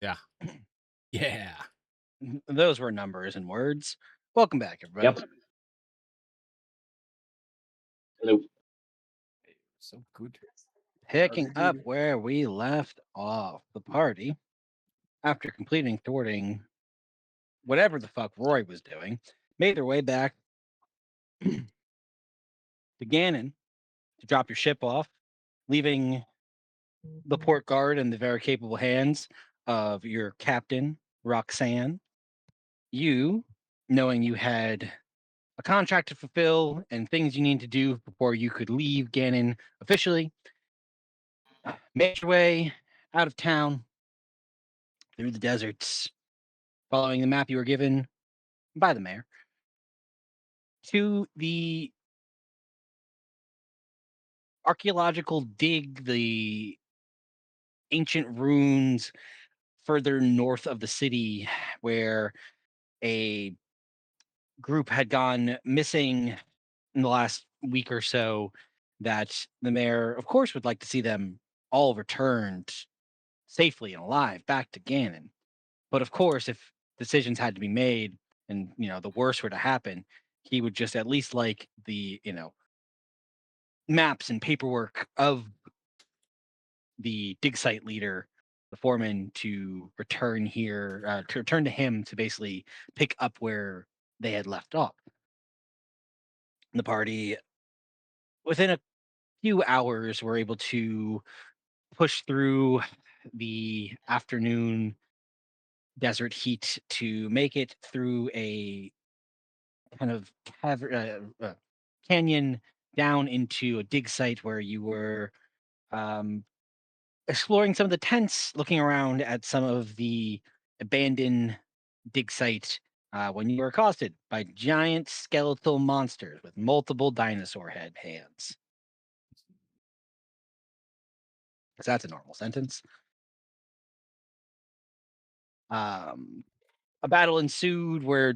Yeah. Yeah. Those were numbers and words. Welcome back, everybody. Yep. Hello. So good. Picking up where we left off, the party, after completing thwarting whatever the fuck Roy was doing, made their way back to Gannon to drop your ship off, leaving the port guard in the very capable hands of your captain, Roxanne. You, knowing you had a contract to fulfill and things you need to do before you could leave Gannon officially, made your way out of town through the deserts, following the map you were given by the mayor to the archaeological dig, the ancient ruins further north of the city, where a group had gone missing in the last week or so. That the mayor, of course, would like to see them all returned safely and alive back to Gannon. But of course, if decisions had to be made and the worst were to happen, he would just at least like the maps and paperwork of the dig site leader, the foreman, to return here, to return to him to basically pick up where they had left off. The party, within a few hours, were able to push through the afternoon desert heat to make it through a kind of canyon down into a dig site where you were um, exploring some of the tents, looking around at some of the abandoned dig site when you were accosted by giant skeletal monsters with multiple dinosaur head hands. Because that's a normal sentence. Um, a battle ensued where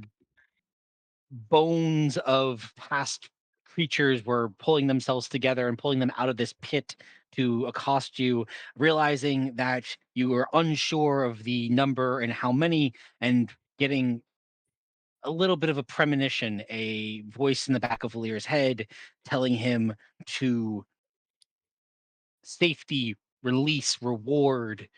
bones of past creatures were pulling themselves together and pulling them out of this pit to accost you, realizing that you were unsure of the number and how many, and getting a little bit of a premonition, a voice in the back of Valir's head telling him to safety, release, reward,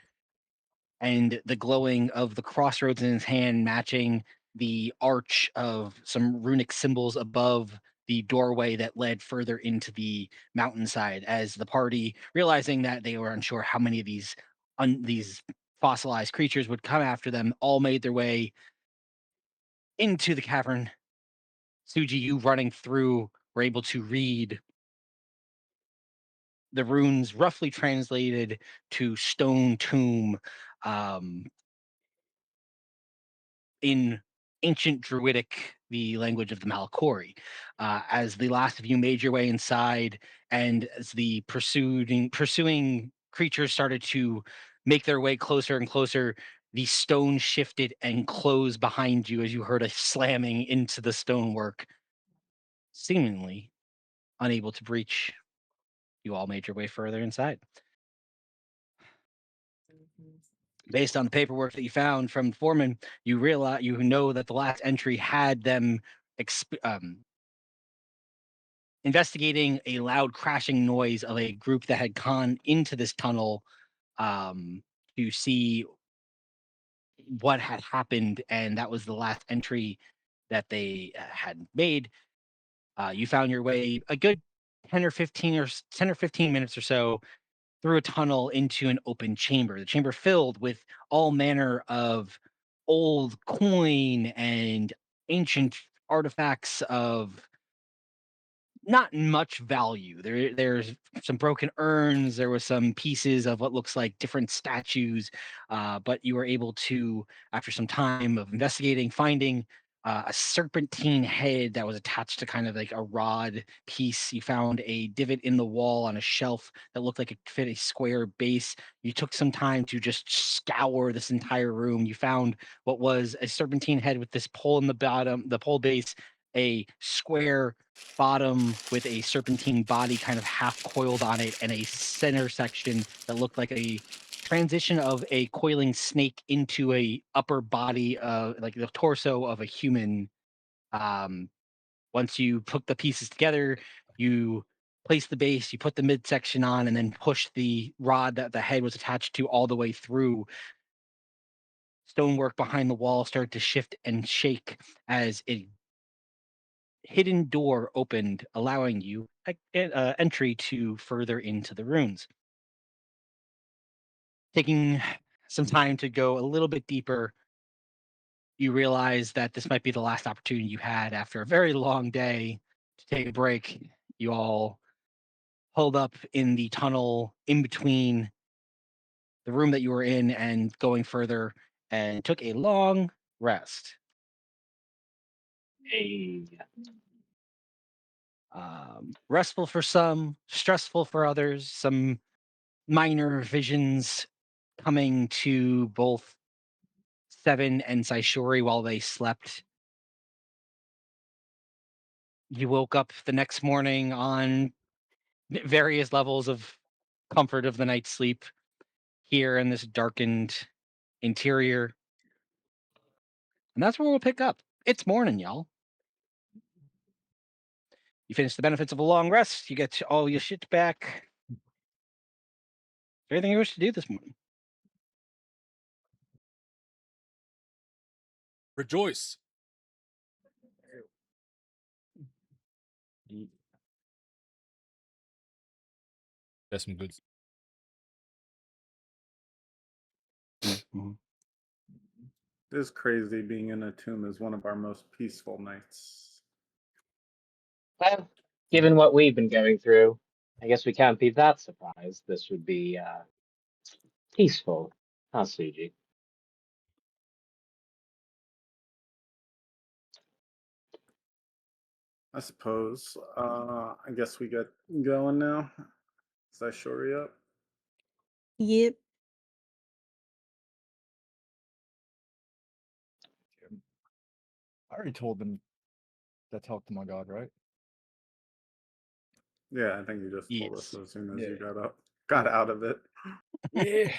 and the glowing of the crossroads in his hand matching the arch of some runic symbols above the doorway that led further into the mountainside, as the party, realizing that they were unsure how many of these fossilized creatures would come after them, all made their way into the cavern. Suji, you running through, were able to read the runes, roughly translated to stone tomb, um, in ancient Druidic, the language of the Malakori. As the last of you made your way inside, and as the pursuing creatures started to make their way closer and closer, the stone shifted and closed behind you as you heard a slamming into the stonework, seemingly unable to breach. You all made your way further inside. Based on the paperwork that you found from the foreman, you know that the last entry had them investigating a loud crashing noise of a group that had gone into this tunnel um, to see what had happened, and that was the last entry that they had made. You found your way a good 10 or 15 minutes or so through a tunnel into an open chamber. The chamber filled with all manner of old coin and ancient artifacts of not much value. There's some broken urns. There was some pieces of what looks like different statues, but you were able to, after some time of investigating, finding a serpentine head that was attached to kind of like a rod piece. You found a divot in the wall on a shelf that looked like it fit a square base. You took some time to just scour this entire room. You found what was a serpentine head with this pole in the bottom, the pole base, a square bottom with a serpentine body kind of half coiled on it, and a center section that looked like a transition of a coiling snake into a upper body of like the torso of a human. Um, Once you put the pieces together, you place the base, you put the midsection on, and then push the rod that the head was attached to all the way through. Stonework behind the wall started to shift and shake as a hidden door opened, allowing you entry to further into the ruins. Taking some time to go a little bit deeper, you realize that this might be the last opportunity you had after a very long day to take a break. You all pulled up in the tunnel in between the room that you were in and going further and took a long rest. Hey, Restful for some, stressful for others, some minor visions coming to both Seven and Saishori while they slept. You woke up the next morning on various levels of comfort of the night's sleep here in this darkened interior. And that's where we'll pick up. It's morning, y'all. You finish the benefits of a long rest. You get all your shit back. Is there anything you wish to do this morning? Rejoice. That's some good. Mhm. It is crazy being in a tomb is one of our most peaceful nights. well, given what we've been going through, I guess we can't be that surprised. This would be peaceful, huh, Suji? I suppose. I guess we get going now. Is that Shori up? Yep. I already told them to talk to my god, right? Yeah, I think you just told us Yes. as soon as Yeah. you got out of it. Yeah.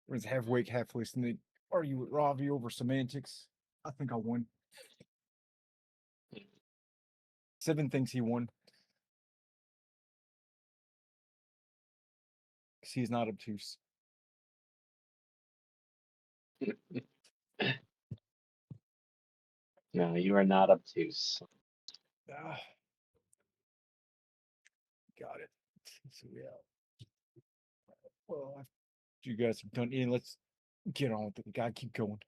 Was half awake, half listening. Argue with Ravi over semantics. I think I won. Seven thinks he won. Because he's not obtuse. No, you are not obtuse. Ah, got it. So yeah. Well, after you guys have done it, let's get on with it. We gotta keep going.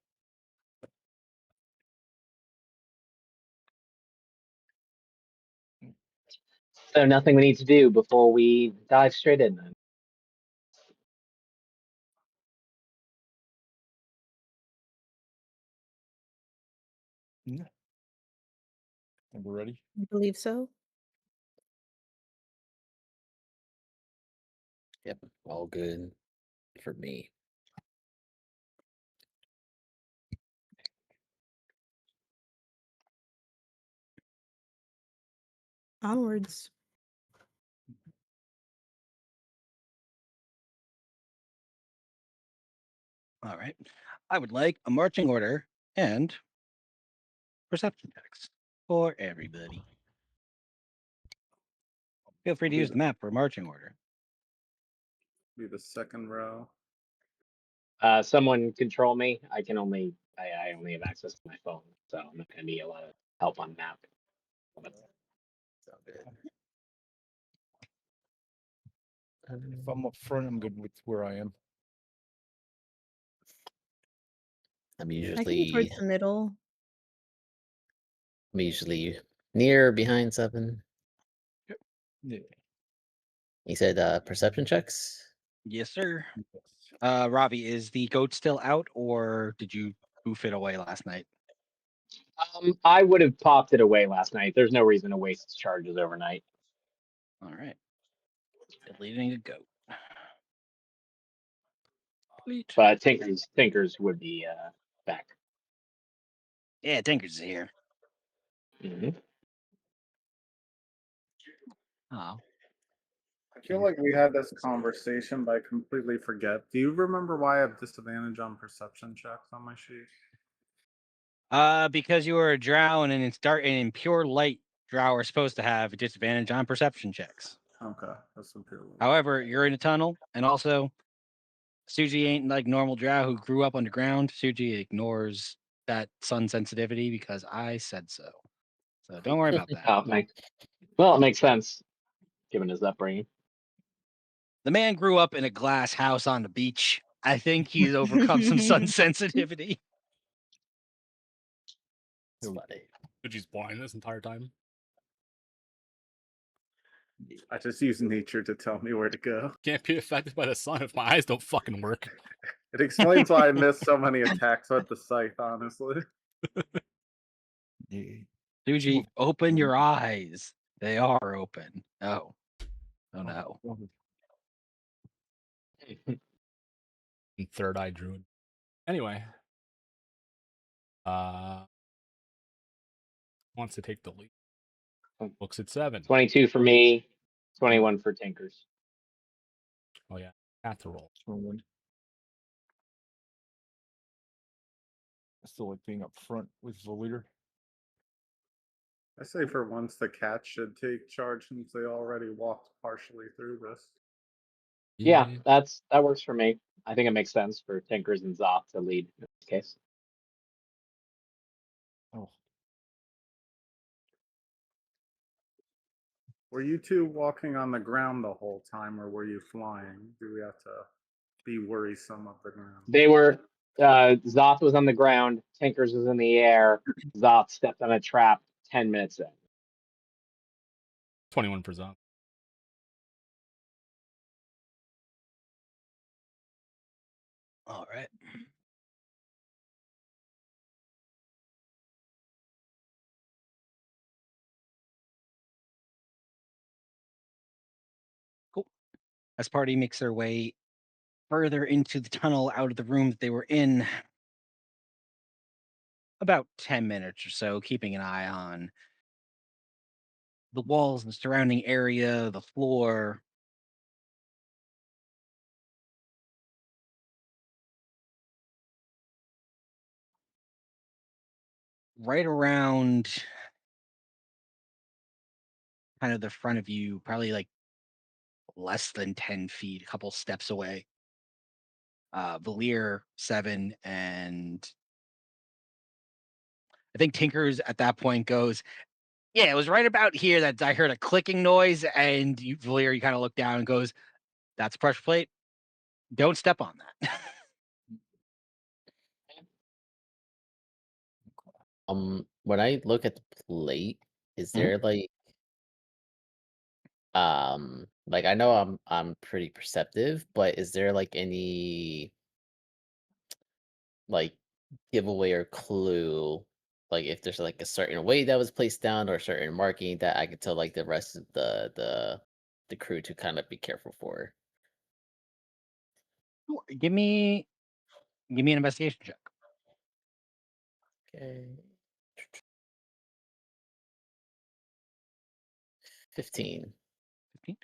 So nothing we need to do before we dive straight in then. Yeah. And we're ready. I believe so. Yep, all good for me. Onwards. All right. I would like a marching order and perception checks for everybody. Feel free to use the map for a marching order. Be the second row. Someone control me. I only have access to my phone, so I'm not gonna need a lot of help on map. Sound good. If I'm up front, I'm good with where I am. I'm I can be usually towards the middle. I'm usually near or behind seven. Yeah. You said perception checks? Yes, sir. Yes. Ravi, is the goat still out or did you goof it away last night? I would have popped it away last night. There's no reason to waste its charges overnight. All right. Deleting a goat. Delete. But Tinkers would be back. Yeah, Tinkers is here. Mm-hmm. Oh. feel like we had this conversation, but I completely forget. Do you remember why I have disadvantage on perception checks on my sheet? Because you were a drow and in dark and in pure light, drow are supposed to have a disadvantage on perception checks. Okay, that's imperial. However, you're in a tunnel, and also Suji ain't like normal drow who grew up underground. Suji ignores that sun sensitivity because I said so. So don't worry about that. Oh, it makes sense given his upbringing. The man grew up in a glass house on the beach. I think he's overcome some sun sensitivity. It's funny. Suji's blind this entire time. I just use nature to tell me where to go. Can't be affected by the sun if my eyes don't fucking work. It explains why I missed so many attacks with the scythe, honestly. Yeah. Suji, open your eyes. They are open. Oh. Oh no. And third eye druid. Anyway. Wants to take the lead. Looks at 7. 22 for me, 21 for Tinkers. Oh yeah. Have to roll. I still like being up front with the leader. I say for once the cat should take charge since they already walked partially through this. Yeah, that works for me. I think it makes sense for Tinkers and Zoth to lead in this case. Oh, Were you two walking on the ground the whole time, or were you flying? Do we have to be worrisome of the ground? They were Zoth was on the ground, Tinkers was in the air. Zoth stepped on a trap 10 minutes in. 21 for Zon. All right. Cool. As party makes their way further into the tunnel out of the room that they were in, about 10 minutes or so, keeping an eye on the walls and the surrounding area, the floor. Right around kind of the front of you, probably like less than 10 feet, a couple steps away. Valir, 7, and I think Tinkers at that point goes, yeah, it was right about here that I heard a clicking noise, and Valir, you kind of look down and goes, that's a pressure plate. Don't step on that. When I look at the plate, is Mhm. there like I know I'm pretty perceptive, but is there like any like giveaway or clue, like if there's like a certain weight that was placed down or a certain marking that I could tell like the rest of the crew to kind of be careful for? Sure. Give me an investigation check. Okay. 15. 15.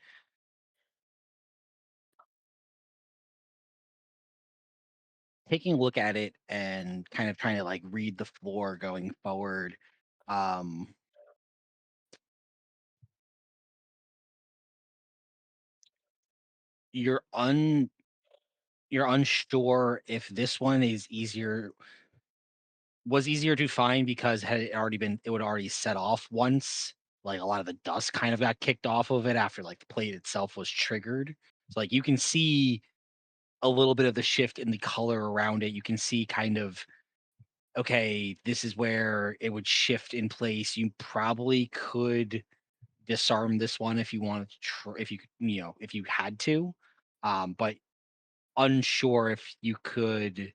Taking a look at it and kind of trying to like read the floor going forward. You're unsure if this one is was easier to find because it would already set off once. Like a lot of the dust kind of got kicked off of it after like the plate itself was triggered. So like you can see a little bit of the shift in the color around it. You can see kind of, okay, this is where it would shift in place. You probably could disarm this one if you wanted to, if you could, if you had to, but unsure if you could.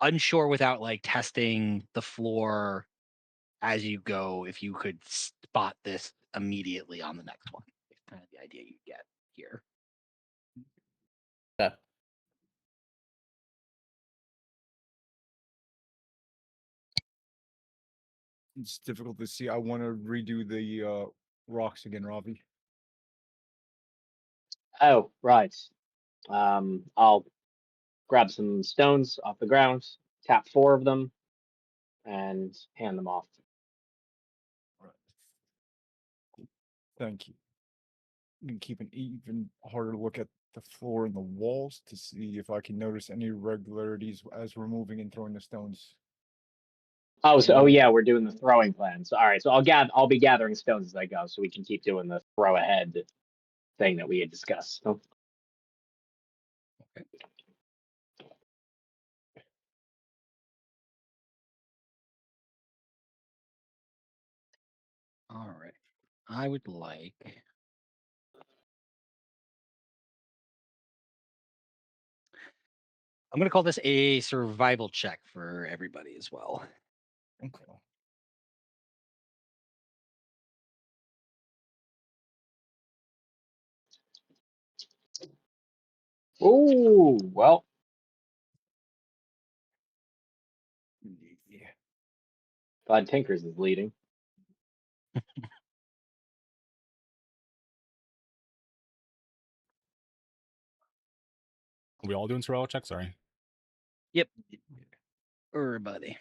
Unsure without like testing the floor as you go if you could spot this immediately on the next one. It's kind of the idea you get here. Yeah. It's difficult to see. I want to redo the rocks again, Ravi. Oh, right. I'll grab some stones off the ground, tap 4 of them, and hand them off. Right. Thank you. I'm gonna keep an even harder look at the floor and the walls to see if I can notice any irregularities as we're moving and throwing the stones. Oh yeah, we're doing the throwing plan. So all right, so I'll be gathering stones as I go, so we can keep doing the throw ahead thing that we had discussed. So, All right. I would like. I'm going to call this a survival check for everybody as well. Okay. ooh, well, Yeah. glad Tinkers is leading. Are we all doing survival checks? Sorry. Yep. Everybody.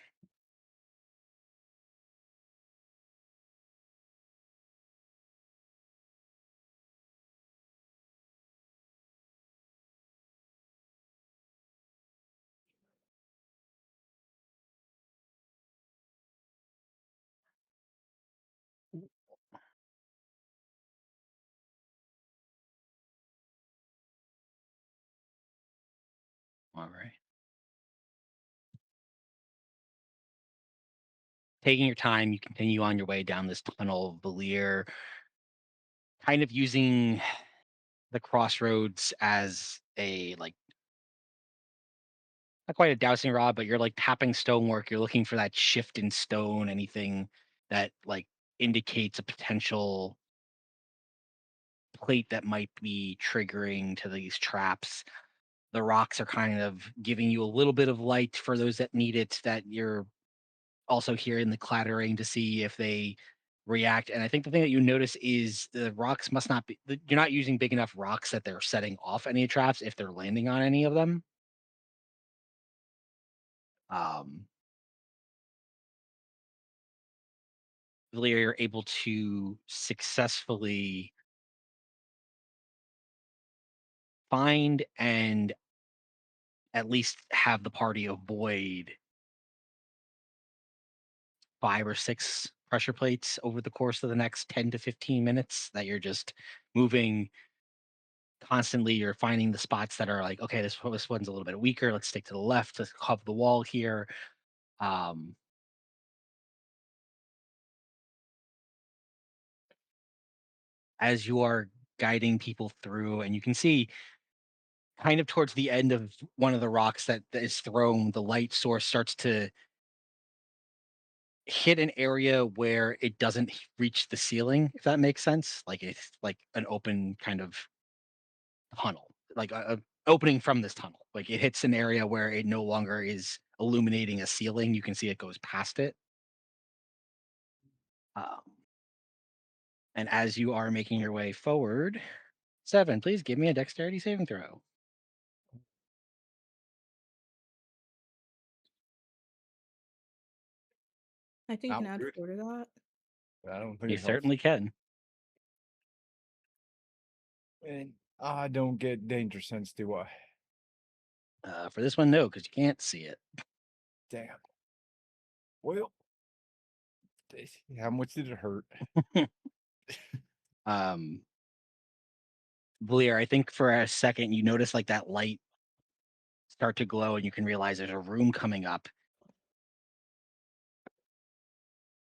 All right. Taking your time, you continue on your way down this tunnel of Valir, kind of using the crossroads as a like not quite a dowsing rod, but you're like tapping stonework. You're looking for that shift in stone, anything that like indicates a potential plate that might be triggering to these traps. The rocks are kind of giving you a little bit of light for those that need it, that you're also hearing the clattering to see if they react. And I think the thing that you notice is the rocks must not be, you're not using big enough rocks that they're setting off any traps if they're landing on any of them. Really, you're able to successfully find and at least have the party avoid 5 or 6 pressure plates over the course of the next 10 to 15 minutes that you're just moving constantly. You're finding the spots that are like, okay, this one's a little bit weaker. Let's stick to the left. Let's cover the wall here. As you are guiding people through, and you can see kind of towards the end of one of the rocks that is thrown, the light source starts to hit an area where it doesn't reach the ceiling, if that makes sense. Like it's like an open kind of tunnel, like a opening from this tunnel. Like it hits an area where it no longer is illuminating a ceiling. You can see it goes past it. Um, and as you are making your way forward, 7, please give me a dexterity saving throw. I think you can Not add good. 4 to that. I don't think You it helps. certainly can. And I don't get danger sense, do I? For this one, no, because you can't see it. Damn. Well, how much did it hurt? Valier, I think for a second you notice like that light start to glow and you can realize there's a room coming up.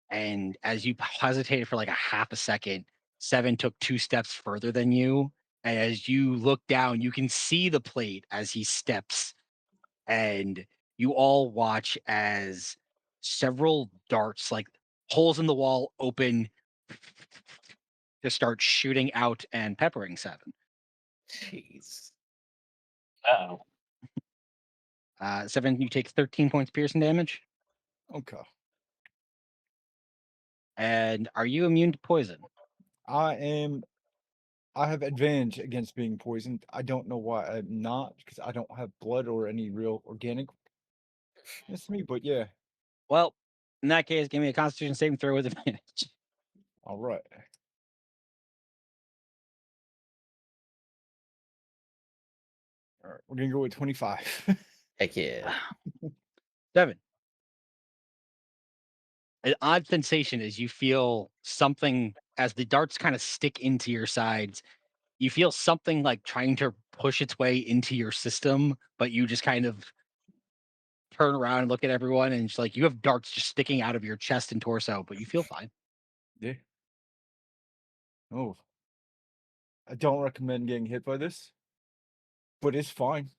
And as you hesitated for like a half a second, 7 took 2 steps further than you. And as you look down, you can see the plate as he steps. And you all watch as several darts, like holes in the wall, open to start shooting out and peppering 7. Jeez. Uh-oh. 7, you take 13 points piercing damage. Okay. And are you immune to poison? I have advantage against being poisoned. I don't know why I'm not, because I don't have blood or any real organic. That's me, but yeah. Well, in that case, give me a Constitution saving throw with advantage. All right. All right, we're gonna go with 25. Heck yeah. 7. An odd sensation as you feel something as the darts kind of stick into your sides. You feel something like trying to push its way into your system, but you just kind of turn around and look at everyone, and it's like you have darts just sticking out of your chest and torso, but you feel fine. Yeah. Oh, I don't recommend getting hit by this, but it's fine.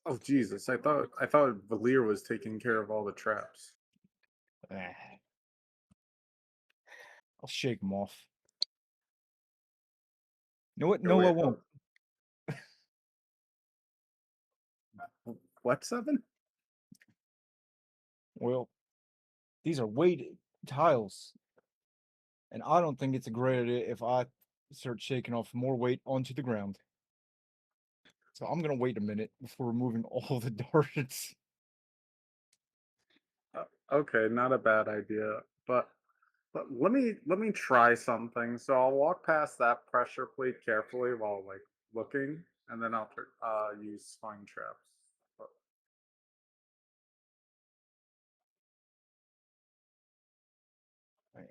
Oh Jesus! I thought Valir was taking care of all the traps. Ah. I'll shake them off. You know what? Oh, No, I wait, won't. What 7? Well, these are weighted tiles, and I don't think it's a great idea if I start shaking off more weight onto the ground. So I'm gonna wait a minute before removing all the darts. Okay, not a bad idea, but let me try something. So I'll walk past that pressure plate carefully while like looking, and then I'll use spine traps. But Right.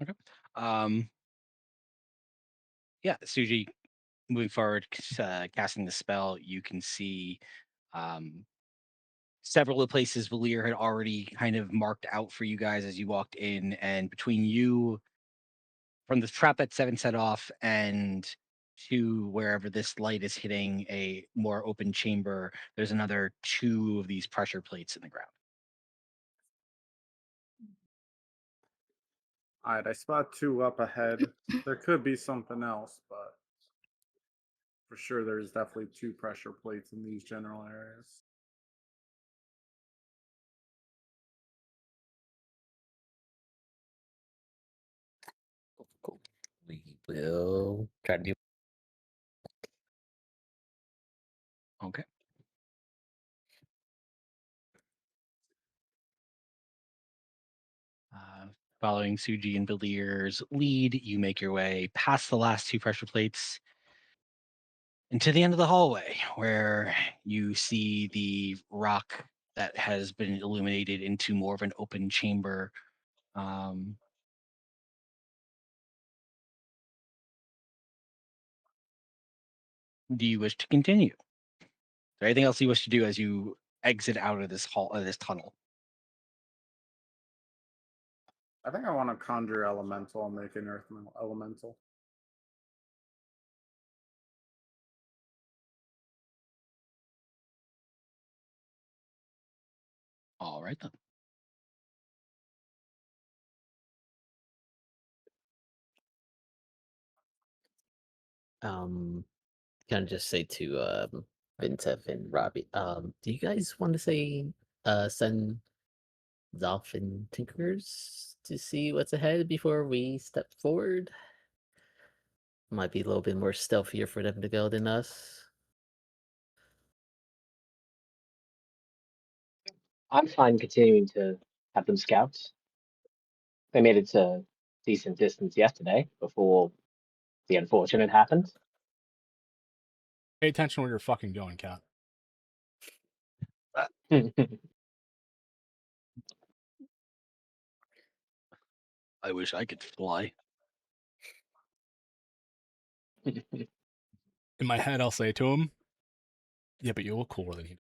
Okay. Yeah, Suji, moving forward, casting the spell, you can see um, several of the places Valir had already kind of marked out for you guys as you walked in, and between you from the trap that 7 set off and to wherever this light is hitting a more open chamber, there's another 2 of these pressure plates in the ground. all right, I spot 2 up ahead. There could be something else, but for sure there's definitely 2 pressure plates in these general areas. Cool. We will try to do. Okay. Following Suji and Valir's lead, you make your way past the last 2 pressure plates into the end of the hallway where you see the rock that has been illuminated into more of an open chamber. Um, do you wish to continue? Is there anything else you wish to do as you exit out of this this tunnel? I think I want to conjure elemental and make an earth elemental. All right then. Kind of just say to Vintev and Robbie, do you guys want to say send Dolphin Tinkerers to see what's ahead before we step forward? Might be a little bit more stealthier for them to go than us. I'm fine continuing to have them scouts. They made it to decent distance yesterday before the unfortunate happened. Pay attention where you're fucking going, Cat. I wish I could fly. In my head, I'll say to him, "Yeah, but you look cooler than he."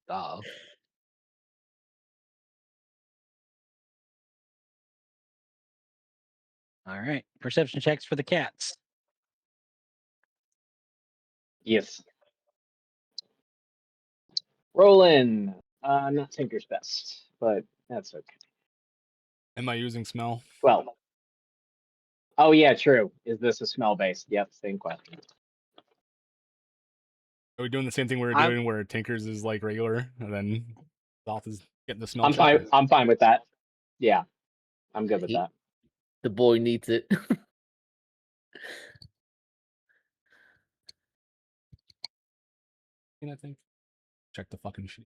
Duh. All right. Perception checks for the cats. Yes. Rolling. Not Tinker's best, but that's okay. Am I using smell? Well. Oh yeah, true. Is this a smell based? Yep, same question. Are we doing the same thing we were I'm- doing where Tinker's is like regular and then Zoth is getting the smell I'm check? fine. or- I'm fine with that. Yeah, I'm good with He- that. The boy needs it. I think. Check the fucking sheet.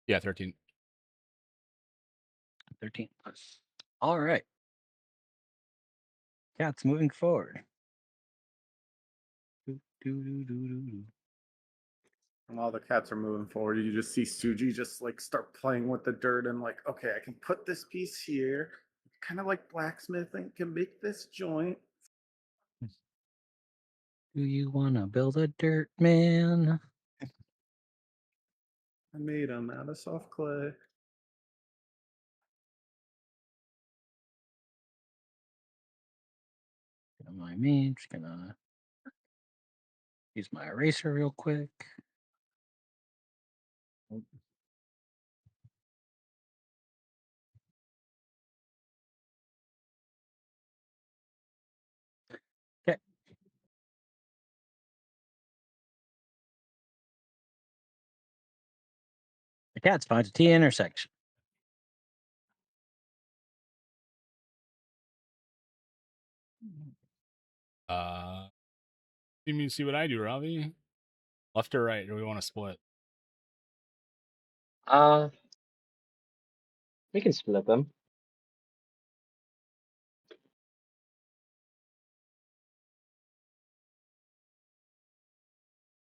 Yeah, 13. 13. All right. Cats moving forward. And while the cats are moving forward, you just see Suji just like start playing with the dirt and like, okay, I can put this piece here. Kind of like blacksmithing, can make this joint. Do you want to build a dirt man? I made them out of soft clay. Don't mind me. Just gonna use my eraser real quick. Okay. The cats find a T intersection. You mean see what I do, Robbie? Left or right? Or we want to split? We can split them.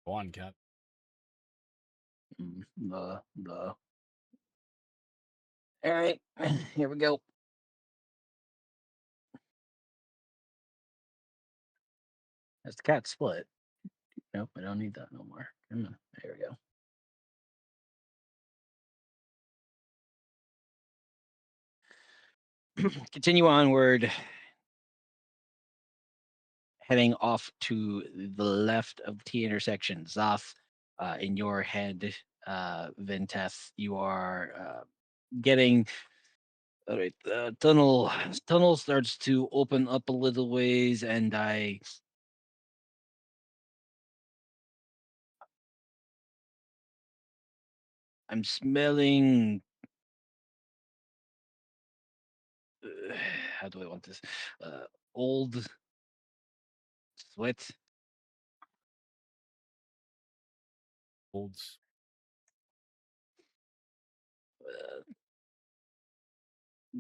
Go on, cat. The. All right. Here we go. As the cat split. Nope, I don't need that no more. Come on. There we go. Continue onward, heading off to the left of the T intersection. Zoth, in your head, Vinteth, you are getting. All right, the tunnel starts to open up a little ways, and I'm smelling. How do I want this? Old sweat. Holds.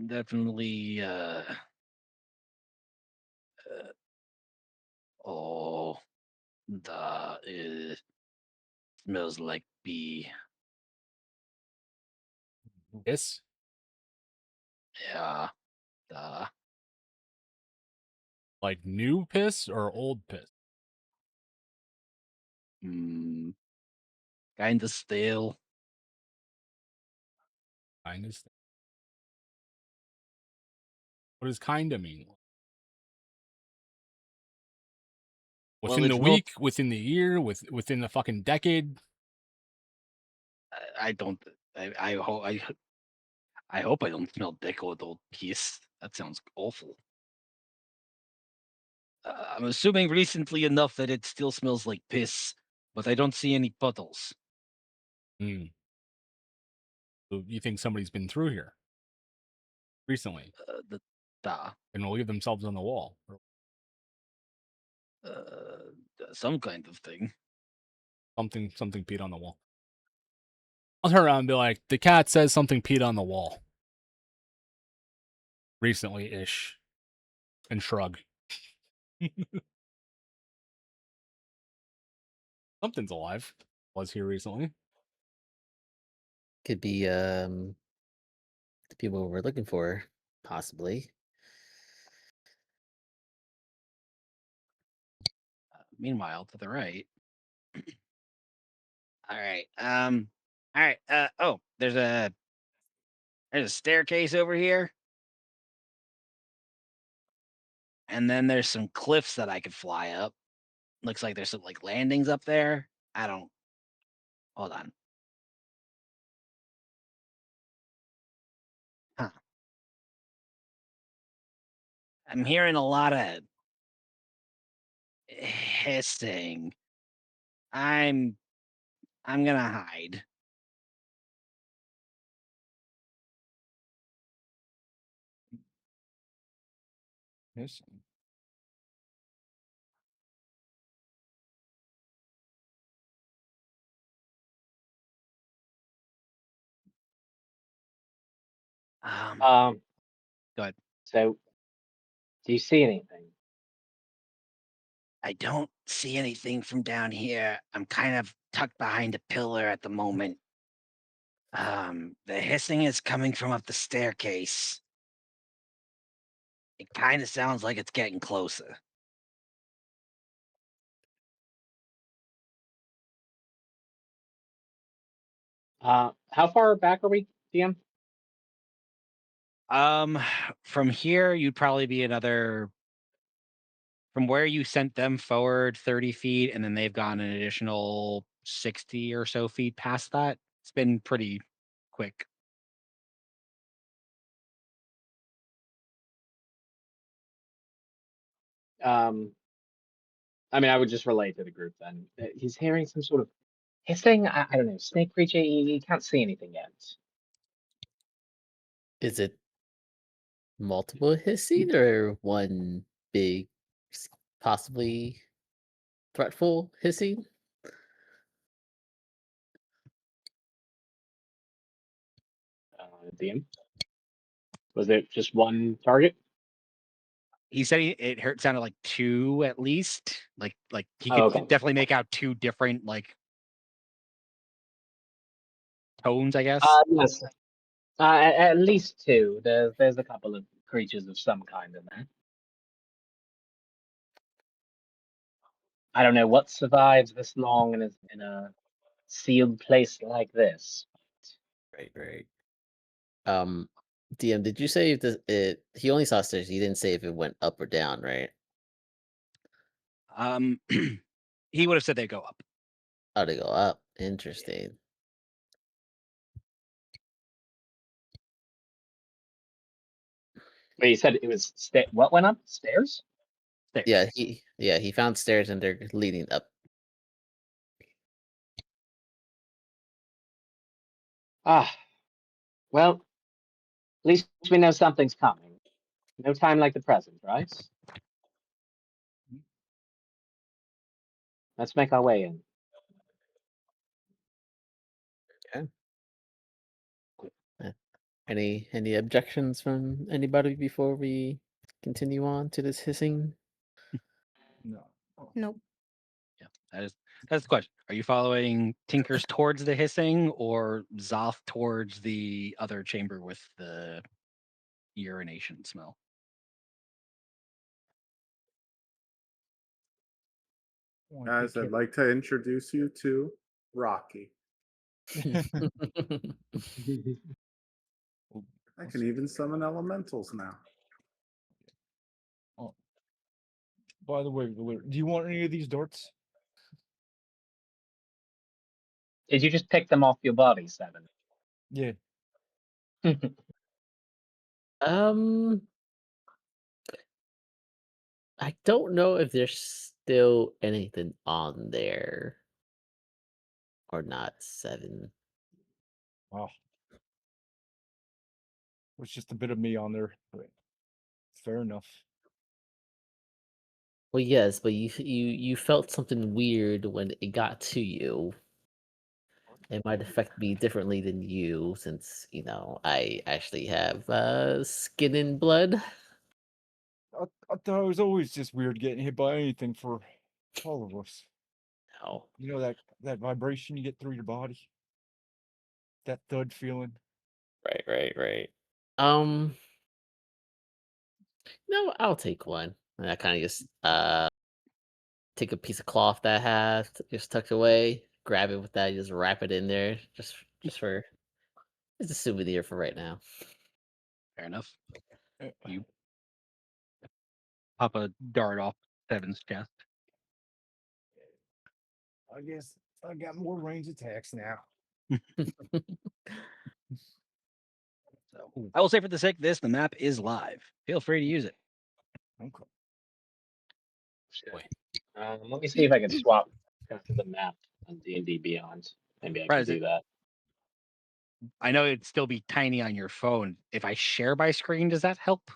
Definitely. Oh, the smells like bee. Piss? Yeah, the Like new piss or old piss? kind of stale. Kind of. What does kinda mean? Well, Within the it's not. week, within the year, within the fucking decade. I don't. I hope. I hope I don't smell deckled old piece. That sounds awful. I'm assuming recently enough that it still smells like piss, but I don't see any puddles. Hmm. So you think somebody's been through here recently Da. and will leave themselves on the wall? Some kind of thing. Something peed on the wall. I'll turn around and be like, the cat says something peed on the wall. Recently-ish. And shrug. Something's alive. Was here recently. Could be the people we're looking for, possibly. Meanwhile, to the right. All right. All right. Oh, there's a staircase over here, and then there's some cliffs that I could fly up. Looks like there's some like landings up there. I don't. Hold on. Huh. I'm hearing a lot of hissing. I'm gonna hide. Yes. Um, Go ahead. so do you see anything? I don't see anything from down here. I'm kind of tucked behind a pillar at the moment. The hissing is coming from up the staircase. It kind of sounds like it's getting closer. How far back are we, DM? From here, you'd probably be another from where you sent them forward 30 feet, and then they've gone an additional 60 or so feet past that. It's been pretty quick. I mean, I would just relate to the group then. He's hearing some sort of hissing. I don't know, snake creature. He can't see anything yet. Is it multiple hissing or one big, possibly threatful hissing? DM, was it just one target? He said it sounded like two at least. Like he could Oh, okay. definitely make out two different like tones, I guess. Yes. At least two. There's a couple of creatures of some kind in there. I don't know what survives this long and is in a sealed place like this. Right, right. DM, did you say if it? He only saw stairs. He didn't say if it went up or down, right? He would have said they go up. Oh, they go up. Interesting. But you said it was what went up? Stairs? Yeah, he found stairs and they're leading up. Ah, well, at least we know something's coming. No time like the present, right? Let's make our way in. Any objections from anybody before we continue on to this hissing? No. Nope. Yeah, that's the question. Are you following Tinkers towards the hissing or Zoth towards the other chamber with the urination smell? Well, Guys, I'd like to introduce you to Rocky. I can even summon elementals now. Oh. By the way, do you want any of these darts? Did you just pick them off your body, Seven? Yeah. Um, I don't know if there's still anything on there or not. 7. Wow. There's just a bit of me on there. But fair enough. Well, yes, but you felt something weird when it got to you. It might affect me differently than you, since I actually have skin and blood. I thought it was always just weird getting hit by anything for all of us. No. You know that vibration you get through your body? That thud feeling? Right. No, I'll take one. And I kind of just take a piece of cloth that I have just tucked away, grab it with that, just wrap it in there, just just for it's a souvenir for right now. Fair enough. Uh, You pop a dart off Seven's chest. I guess I got more range attacks now. So I will say for the sake of this, the map is live. Feel free to use it. Okay. Boy. Let me see if I can swap to the map on D&D Beyond. Maybe I can Present. do that. I know it'd still be tiny on your phone. If I share my screen, does that help?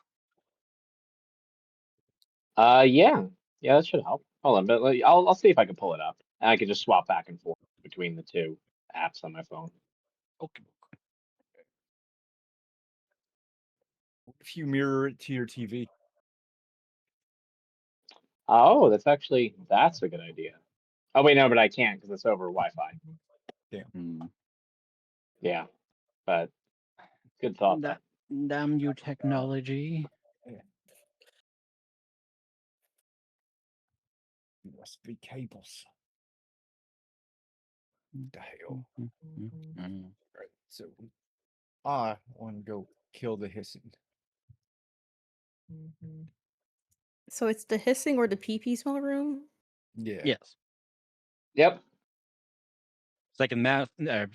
Yeah, that should help. Hold on, but I'll see if I can pull it up, and I can just swap back and forth between the two apps on my phone. Okay. If you mirror it to your TV. Oh, that's a good idea. Oh wait, no, but I can't because it's over Wi-Fi. Hmm. Yeah, but good thought. That damn you technology. USB cables. What the hell? Mhm. Right, so I want to go kill the hissing. So it's the hissing or the pee smell room? Yeah. Yes. Yep. It's like a map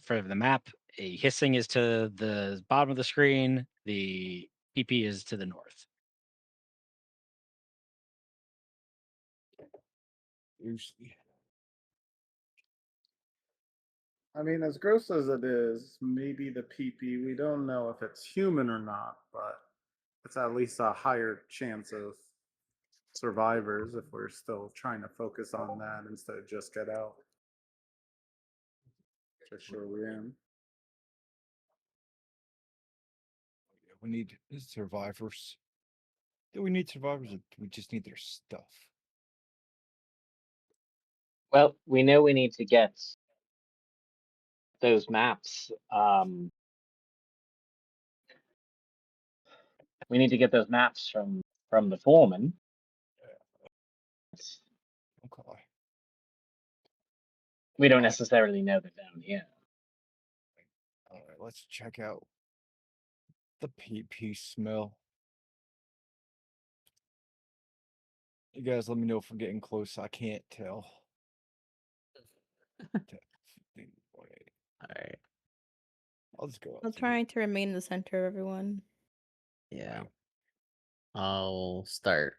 for the map. A hissing is to the bottom of the screen. The PP is to the north. Usually. I mean, as gross as it is, maybe the pee-pee, we don't know if it's human or not, but it's at least a higher chance of survivors if we're still trying to focus on that instead of just get out. For sure we am. We need survivors. Do we need survivors or do we just need their stuff? Well, we know we need to get those maps. We need to get those maps from the foreman. Okay. We don't Alright. necessarily know they're down here. Alright, let's check out the PP smell. You guys let me know if we're getting close. I can't tell. 10, 15, 20. All right. I'll just go. I'm up to trying to remain in the center of everyone. Yeah. I'll start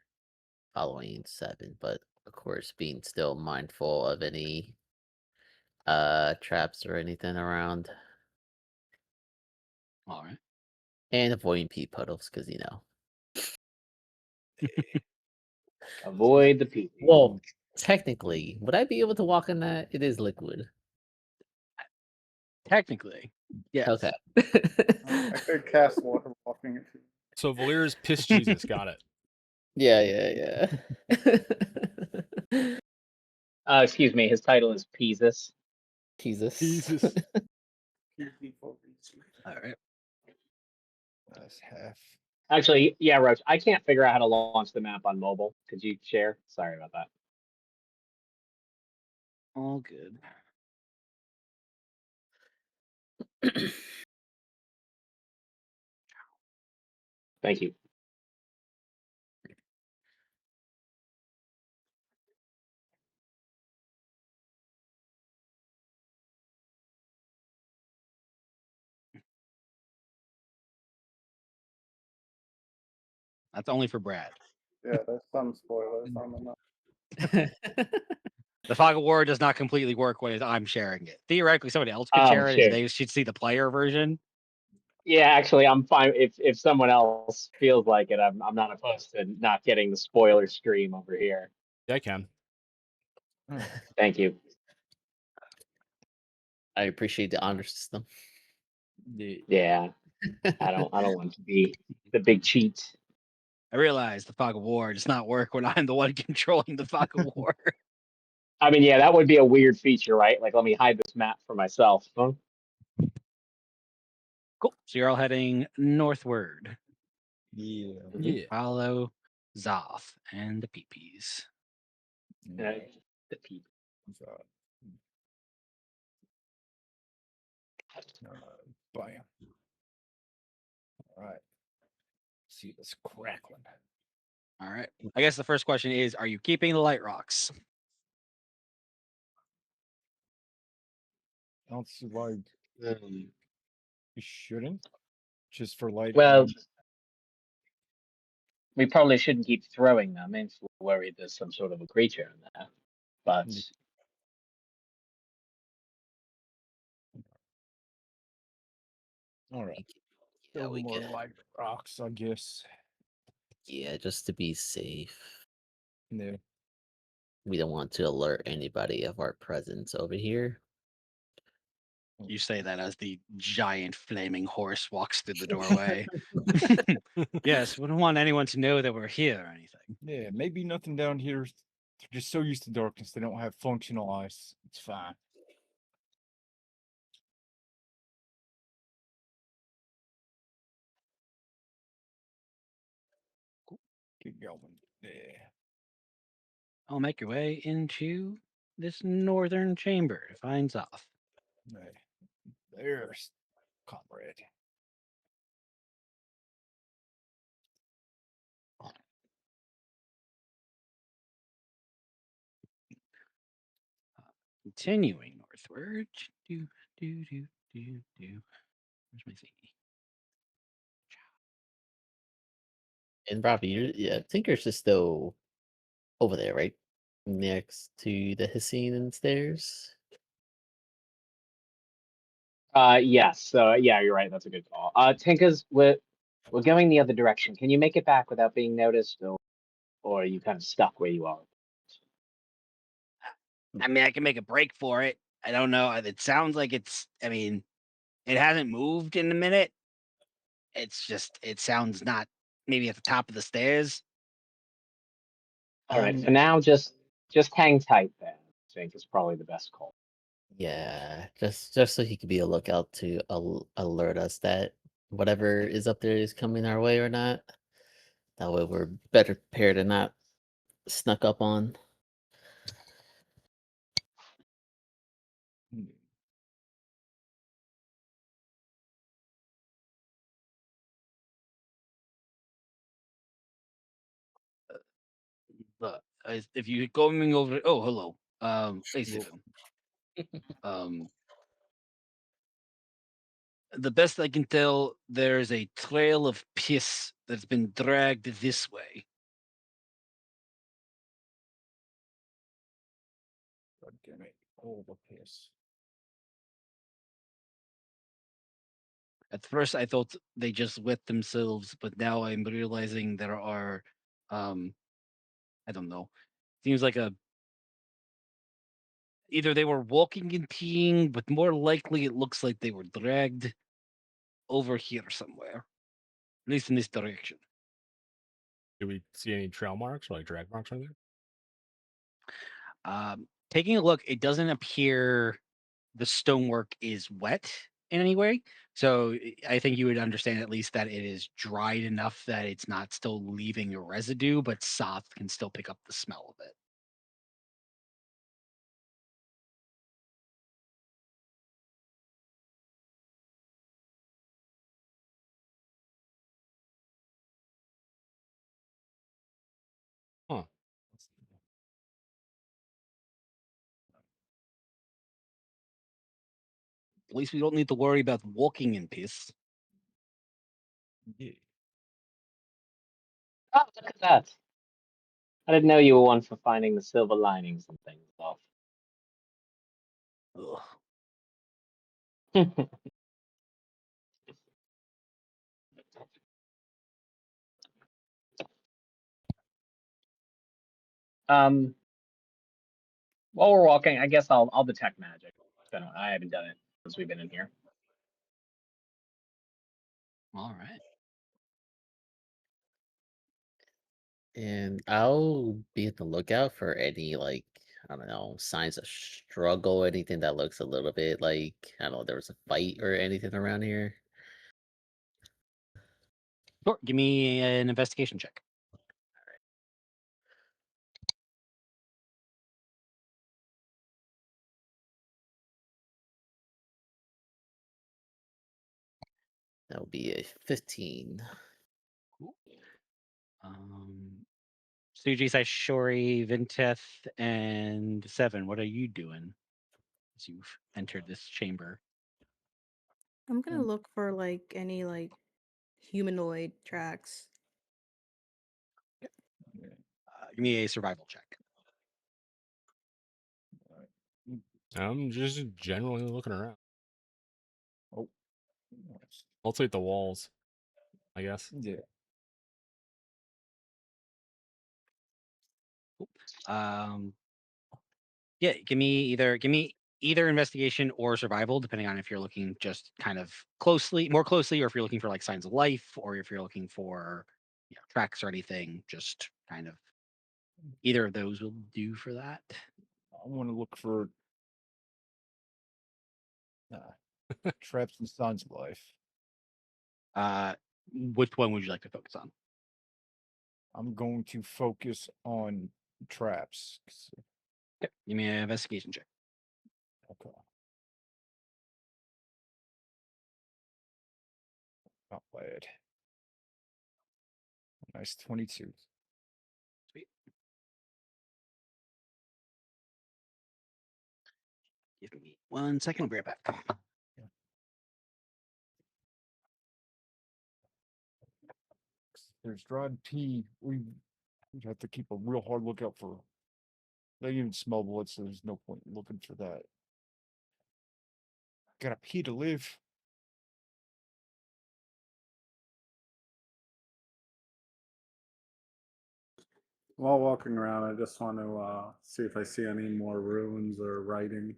following 7, but of course being still mindful of any traps or anything around. All right. And avoiding pea puddles, because Avoid the pee. Well, technically, would I be able to walk in that? It is liquid. Technically, yes. Okay. I could cast water walking if you. So Valier's piss Jesus, got it. Yeah. Excuse me, his title is Peasus. Jesus. Jesus. All right. That's half. Actually, yeah, Roach, I can't figure out how to launch the map on mobile. Could you share? Sorry about that. All good. Thank you. That's only for Brad. Yeah, there's some spoilers on the map. The Fog of War does not completely work when I'm sharing it. Theoretically, somebody else could share it. Shoot. They should see the player version. Yeah, actually, I'm fine if someone else feels like it. I'm not opposed to not getting the spoiler stream over here. Yeah, I can. Thank you. I appreciate the honor system. Yeah, I don't want to be the big cheat. I realize the Fog of War does not work when I'm the one controlling the Fog of War. I mean, yeah, that would be a weird feature, right? Like, let me hide this map for myself. Huh? Cool. So you're all heading northward. Yeah. Yeah. Follow Zoth and the PPs. The peep. So, Bam. All right. See this crackling. All right. I guess the first question is: are you keeping the light rocks? I don't see why you shouldn't. Just for light. Well, we probably shouldn't keep throwing them if we're worried there's some sort of a creature in there. But all right. Yeah, Throw we more could. light rocks, I guess. Yeah, just to be safe. Yeah. We don't want to alert anybody of our presence over here. You say that as the giant flaming horse walks through the doorway. Yes, we don't want anyone to know that we're here or anything. Yeah, maybe nothing down here. They're just so used to darkness, they don't have functional eyes. It's fine. Keep going. Yeah. I'll make your way into this northern chamber to find Zoth. Hey, there's comrade. Continuing northward. Do, do, do, do, do. Where's my thingy? And Robbie, yeah, Tinker's just still over there, right? Next to the Hissine stairs. yes, yeah, you're right. That's a good call. Tinkas, we're going the other direction. Can you make it back without being noticed, or are you kind of stuck where you are? I mean, I can make a break for it. I don't know. It sounds like it's, I mean, it hasn't moved in a minute. It's just, it sounds not maybe at the top of the stairs. All right, for now, just hang tight there. I think is probably the best call. Yeah, just so he could be a lookout to alert us that whatever is up there is coming our way or not. That way we're better prepared and not snuck up on. But if you're going over, oh, hello. Hey, Stephen. The best I can tell, there's a trail of piss that's been dragged this way. God damn it. All the piss. At first, I thought they just wet themselves, but now I'm realizing there are, I don't know. Seems like either they were walking and peeing, but more likely it looks like they were dragged over here somewhere, at least in this direction. Do we see any trail marks or like drag marks right there? Taking a look, it doesn't appear the stonework is wet in any way. So I think you would understand at least that it is dried enough that it's not still leaving a residue, but Soth can still pick up the smell of it. Huh. At least we don't need to worry about walking in piss. Yeah. Oh, look at that! I didn't know you were one for finding the silver linings and things off. Ugh. While we're walking, I guess I'll detect magic. I haven't done it since we've been in here. All right. And I'll be at the lookout for any like I don't know signs of struggle, anything that looks a little bit like I don't know there was a fight or anything around here. Sure. Give me an investigation check. That would be a 15. Suji, Saishori, Vinteth, and Seven. What are you doing as you've entered this chamber? I'm gonna look for like any like humanoid tracks. Give me a survival check. I'm just generally looking around. Oh, nice. I'll take the walls, I guess. Yeah. Yeah, give me either investigation or survival, depending on if you're looking just kind of more closely, or if you're looking for like signs of life, or if you're looking for tracks or anything. Just kind of either of those will do for that. I want to look for traps and signs of life. Which one would you like to focus on? I'm going to focus on traps. Okay, give me an investigation check. Okay. Not bad. Nice 22. Sweet. Give me 1 second. I'll be right back. There's dried pea. We have to keep a real hard lookout for. They even smell blood, so there's no point in looking for that. Gotta pee to live. While walking around, I just want to see if I see any more ruins or writing.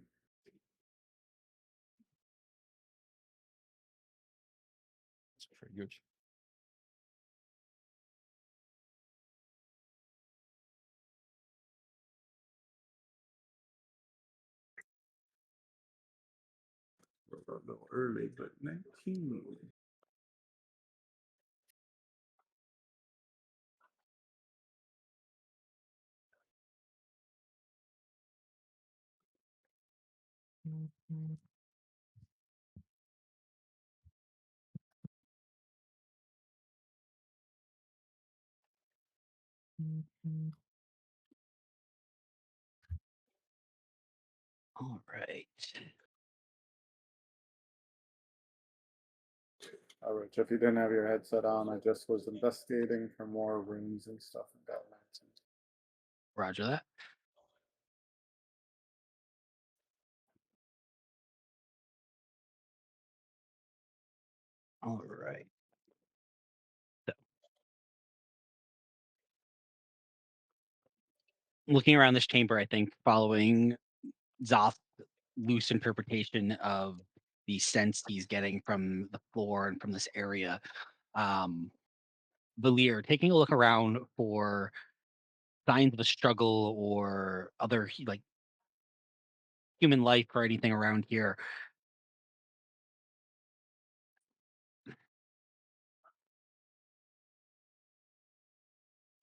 It's pretty good. We're a little early, but 19. All right. All right, if you didn't have your headset on, I just was investigating for more ruins and stuff and got mentioned. Roger that. All right. So, looking around this chamber, I think following Zoth's loose interpretation of the sense he's getting from the floor and from this area, Valir, taking a look around for signs of a struggle or other like human life or anything around here.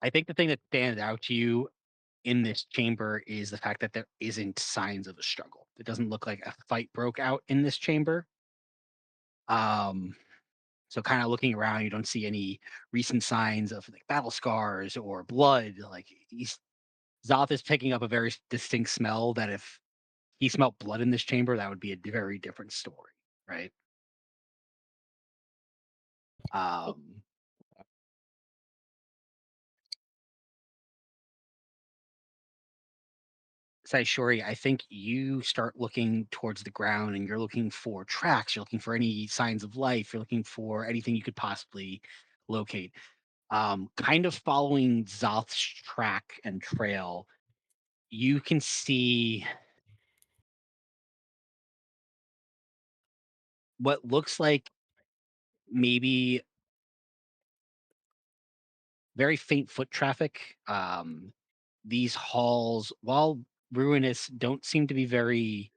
I think the thing that stands out to you in this chamber is the fact that there isn't signs of a struggle. It doesn't look like a fight broke out in this chamber. So kind of looking around, you don't see any recent signs of like battle scars or blood. Like Zoth is picking up a very distinct smell that if he smelled blood in this chamber, that would be a very different story, right? Saishori, I think you start looking towards the ground and you're looking for tracks, you're looking for any signs of life, you're looking for anything you could possibly locate. Kind of following Zoth's track and trail, you can see what looks like maybe very faint foot traffic. These halls, while ruinous, don't seem to be very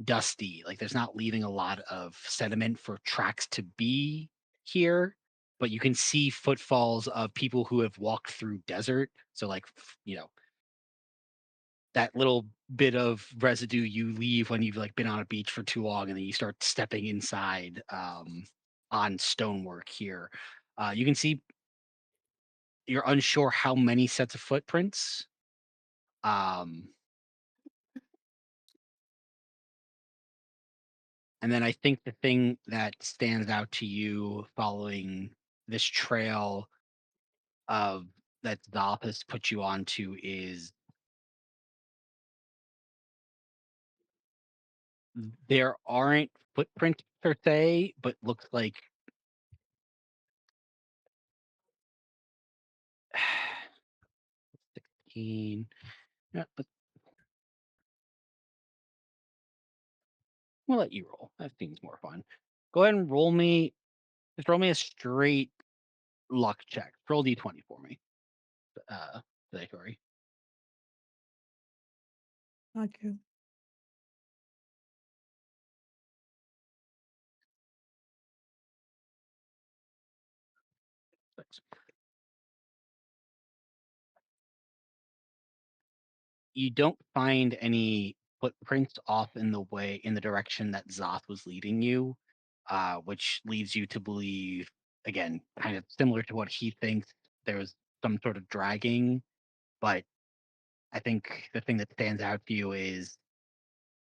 dusty. Like there's not leaving a lot of sediment for tracks to be here, but you can see footfalls of people who have walked through desert. So like, that little bit of residue you leave when you've like been on a beach for too long and then you start stepping inside. on stonework here. You can see you're unsure how many sets of footprints. And then I think the thing that stands out to you following this trail of that Zoth has put you onto is there aren't footprints per se, but looks like yeah, but we'll let you roll. That seems more fun. Go ahead and just roll me a straight luck check. Roll d20 for me. Sorry. Not you. Thanks. You don't find any footprints off in the direction that Zoth was leading you, which leads you to believe, again, kind of similar to what he thinks, there was some sort of dragging. But I think the thing that stands out to you is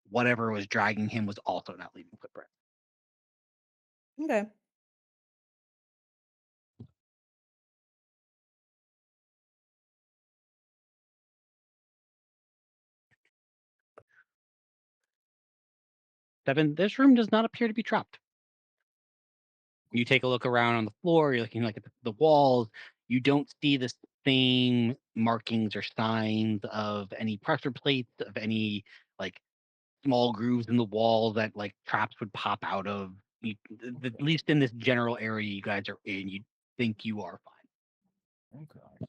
whatever was dragging him was also not leaving footprints. Okay. Devin, this room does not appear to be trapped. You take a look around on the floor, you're looking like at the walls, you don't see the same markings or signs of any pressure plates, of any like small grooves in the wall that like traps would pop out of. At least in this general area you guys are in, you think you are fine. Okay.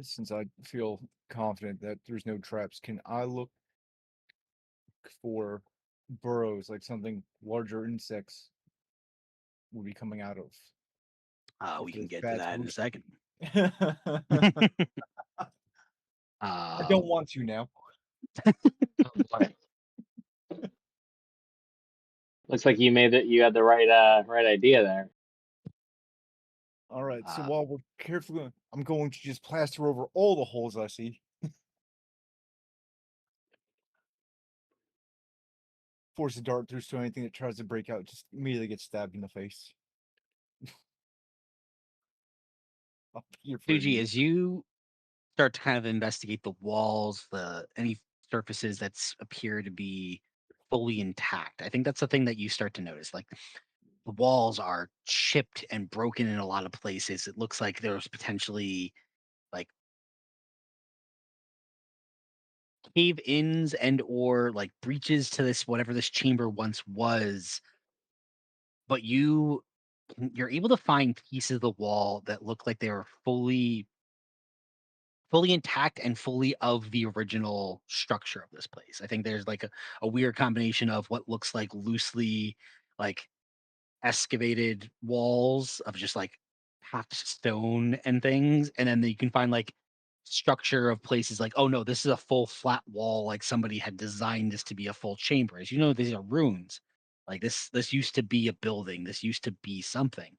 Since I feel confident that there's no traps, can I look for burrows, like something larger insects will be coming out of? We If can this get to bat's that in a moving. second. I don't want to now. Looks like you had the right idea there. All right, so Uh, while we're carefully, I'm going to just plaster over all the holes I see. Force a dart through so anything that tries to break out just immediately gets stabbed in the face. I'll be here for a Fuji, minute. as you start to kind of investigate the walls, any surfaces that appear to be fully intact, I think that's the thing that you start to notice. Like the walls are chipped and broken in a lot of places. It looks like there was potentially like cave-ins and or like breaches to this whatever this chamber once was. But you're able to find pieces of the wall that look like they were fully intact and fully of the original structure of this place. I think there's like a weird combination of what looks like loosely like excavated walls of just like packed stone and things, and then you can find like structure of places like, oh no, this is a full flat wall, like somebody had designed this to be a full chamber. As you know, these are ruins. Like this used to be a building, this used to be something.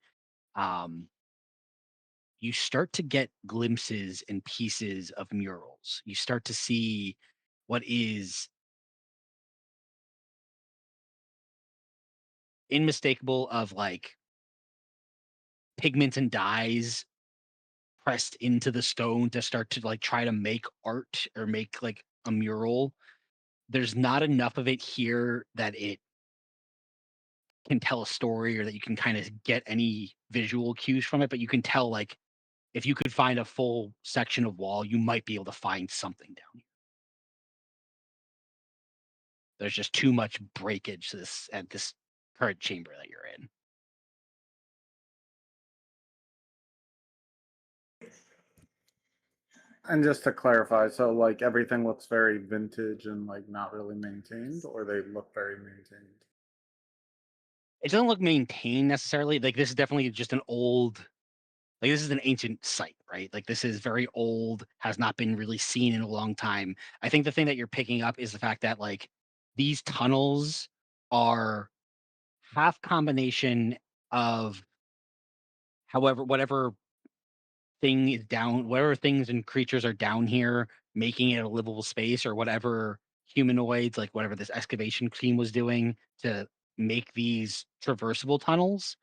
You start to get glimpses and pieces of murals. You start to see what is unmistakable of like pigments and dyes pressed into the stone to start to like try to make art or make like a mural. There's not enough of it here that it can tell a story or that you can kind of get any visual cues from it, but you can tell like if you could find a full section of wall, you might be able to find something down here. There's just too much breakage to this current chamber that you're in. And just to clarify, so like everything looks very vintage and like not really maintained, or they look very maintained? It doesn't look maintained necessarily. Like this is definitely just an old, like this is an ancient site, right? Like this is very old, has not been really seen in a long time. I think the thing that you're picking up is the fact that like these tunnels are half combination of whatever thing is down, whatever things and creatures are down here, making it a livable space, or whatever humanoids, like whatever this excavation team was doing to make these traversable tunnels.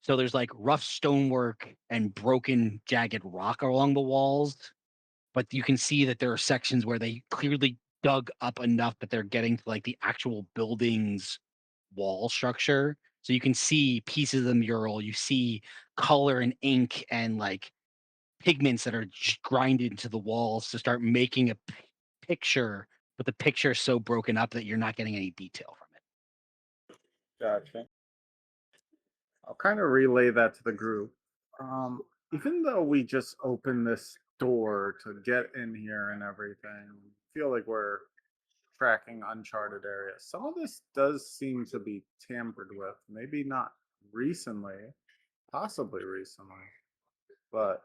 So there's like rough stonework and broken, jagged rock along the walls, but you can see that there are sections where they clearly dug up enough that they're getting to like the actual building's wall structure. So you can see pieces of the mural, you see color and ink and like pigments that are grinded into the walls to start making a picture, but the picture is so broken up that you're not getting any detail from it. Gotcha. I'll kind of relay that to the group. Even though we just opened this door to get in here and everything, I feel like we're tracking uncharted areas. Some of this does seem to be tampered with. Maybe not recently, possibly recently, but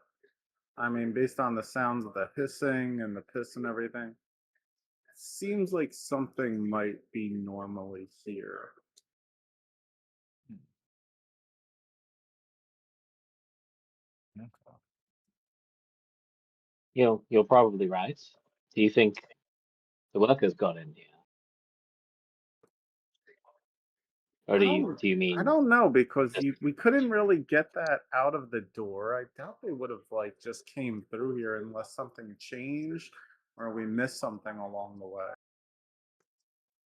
I mean, based on the sounds of the hissing and the piss and everything, it seems like something might be normally here. Okay. You're probably right. Do you think the workers got in here? Or I do don't, you I mean don't know because just we couldn't really get that out of the door. I doubt they would have like just came through here unless something changed or we missed something along the way.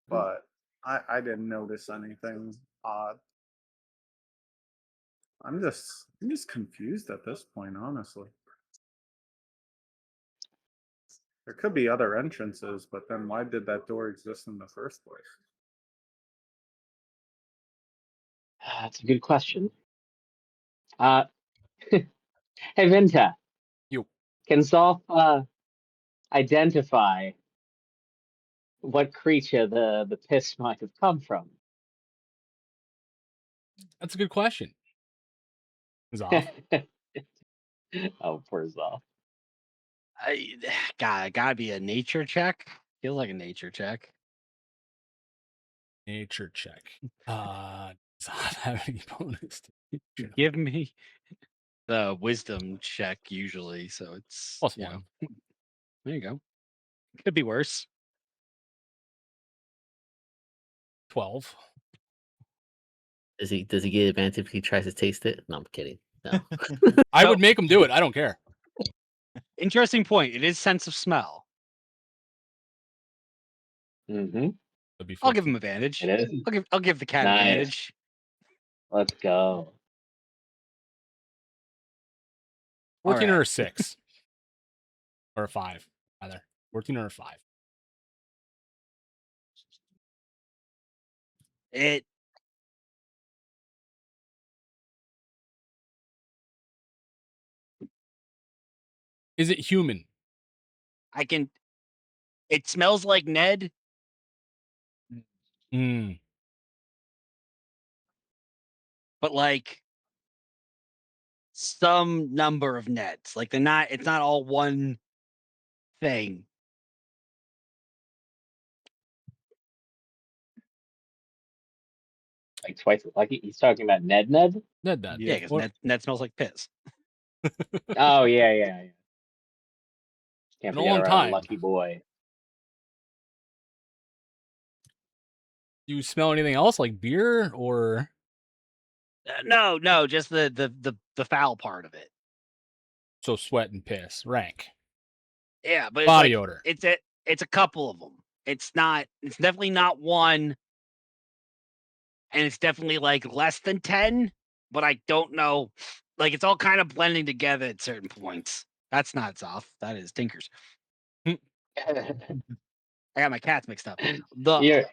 But I didn't notice anything odd. I'm just confused at this point, honestly. There could be other entrances, but then why did that door exist in the first place? that's a good question. Uh hey Vinta, You. can Zolf identify what creature the piss might have come from? That's a good question. Zoff. Oh, poor Zolf. Gotta be a nature check. Feels like a nature check. Nature check. Does Zoff have any bonus? Give me the wisdom check usually, so it's Plus you one. know, there you go. Could be worse. 12. Does he get advantage if he tries to taste it? No, I'm kidding. No. I So- would make him do it. I don't care. Interesting point. It is sense of smell. Mm-hmm. That'd be I'll give 14. him advantage. It is. I'll give the cat Nice. advantage. Let's go. 14 All or right. a 6. Or a 5, rather. 14 or a 5. It Is it human? it smells like Ned, Hmm. but like some number of Neds. Like it's not all one thing. Like twice. Like he's talking about Ned. Ned. Yeah, because What- Ned smells like piss. Oh yeah. Can't Been a forget long our time. lucky boy. Do you smell anything else like beer or No, just the foul part of it. so sweat and piss? Rank. Yeah, but it's Body like, odor. it's a couple of them. It's definitely not one, and it's definitely like less than 10, but I don't know. Like it's all kind of blending together at certain points. That's not Zoff. That is Tinker's. I got my cats mixed up.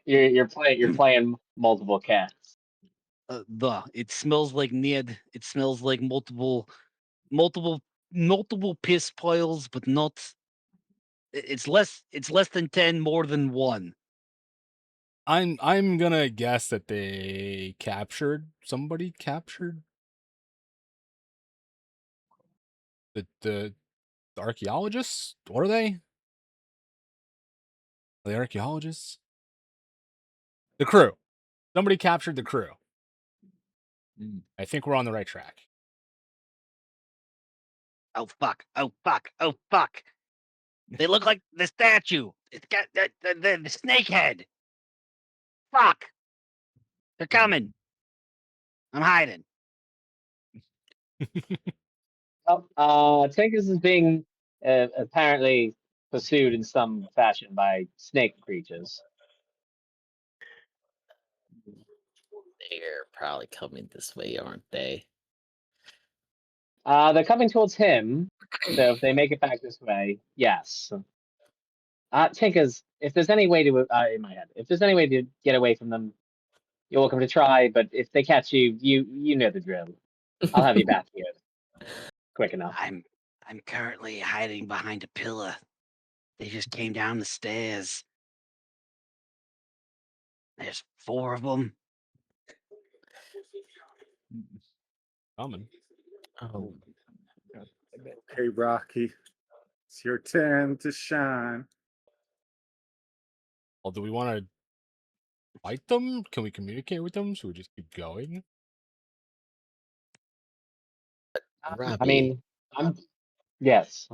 You're playing multiple cats. It smells like Ned. It smells like multiple piss piles, but not. It's less than 10, more than one. I'm gonna guess that somebody captured the archaeologists. What are they? Are they archaeologists? The crew. Somebody captured the crew. Mm. I think we're on the right track. Oh fuck! Oh fuck! Oh fuck! They look like the statue. It's got the snake head. Fuck! They're coming. I'm hiding. Tinkus is being apparently pursued in some fashion by snake creatures. They're probably coming this way, aren't they? They're coming towards him, so if they make it back this way, yes. Tinkus, if there's any way to in my head, if there's any way to get away from them, you're welcome to try. But if they catch you, you know the drill. I'll have you back here quick enough. I'm currently hiding behind a pillar. They just came down the stairs. There's 4 of them. Coming. Oh, God, I bet. Okay, Rocky, it's your turn to shine. Well, do we want to fight them? Can we communicate with them? Should we just keep going? I Robbie. mean, yes.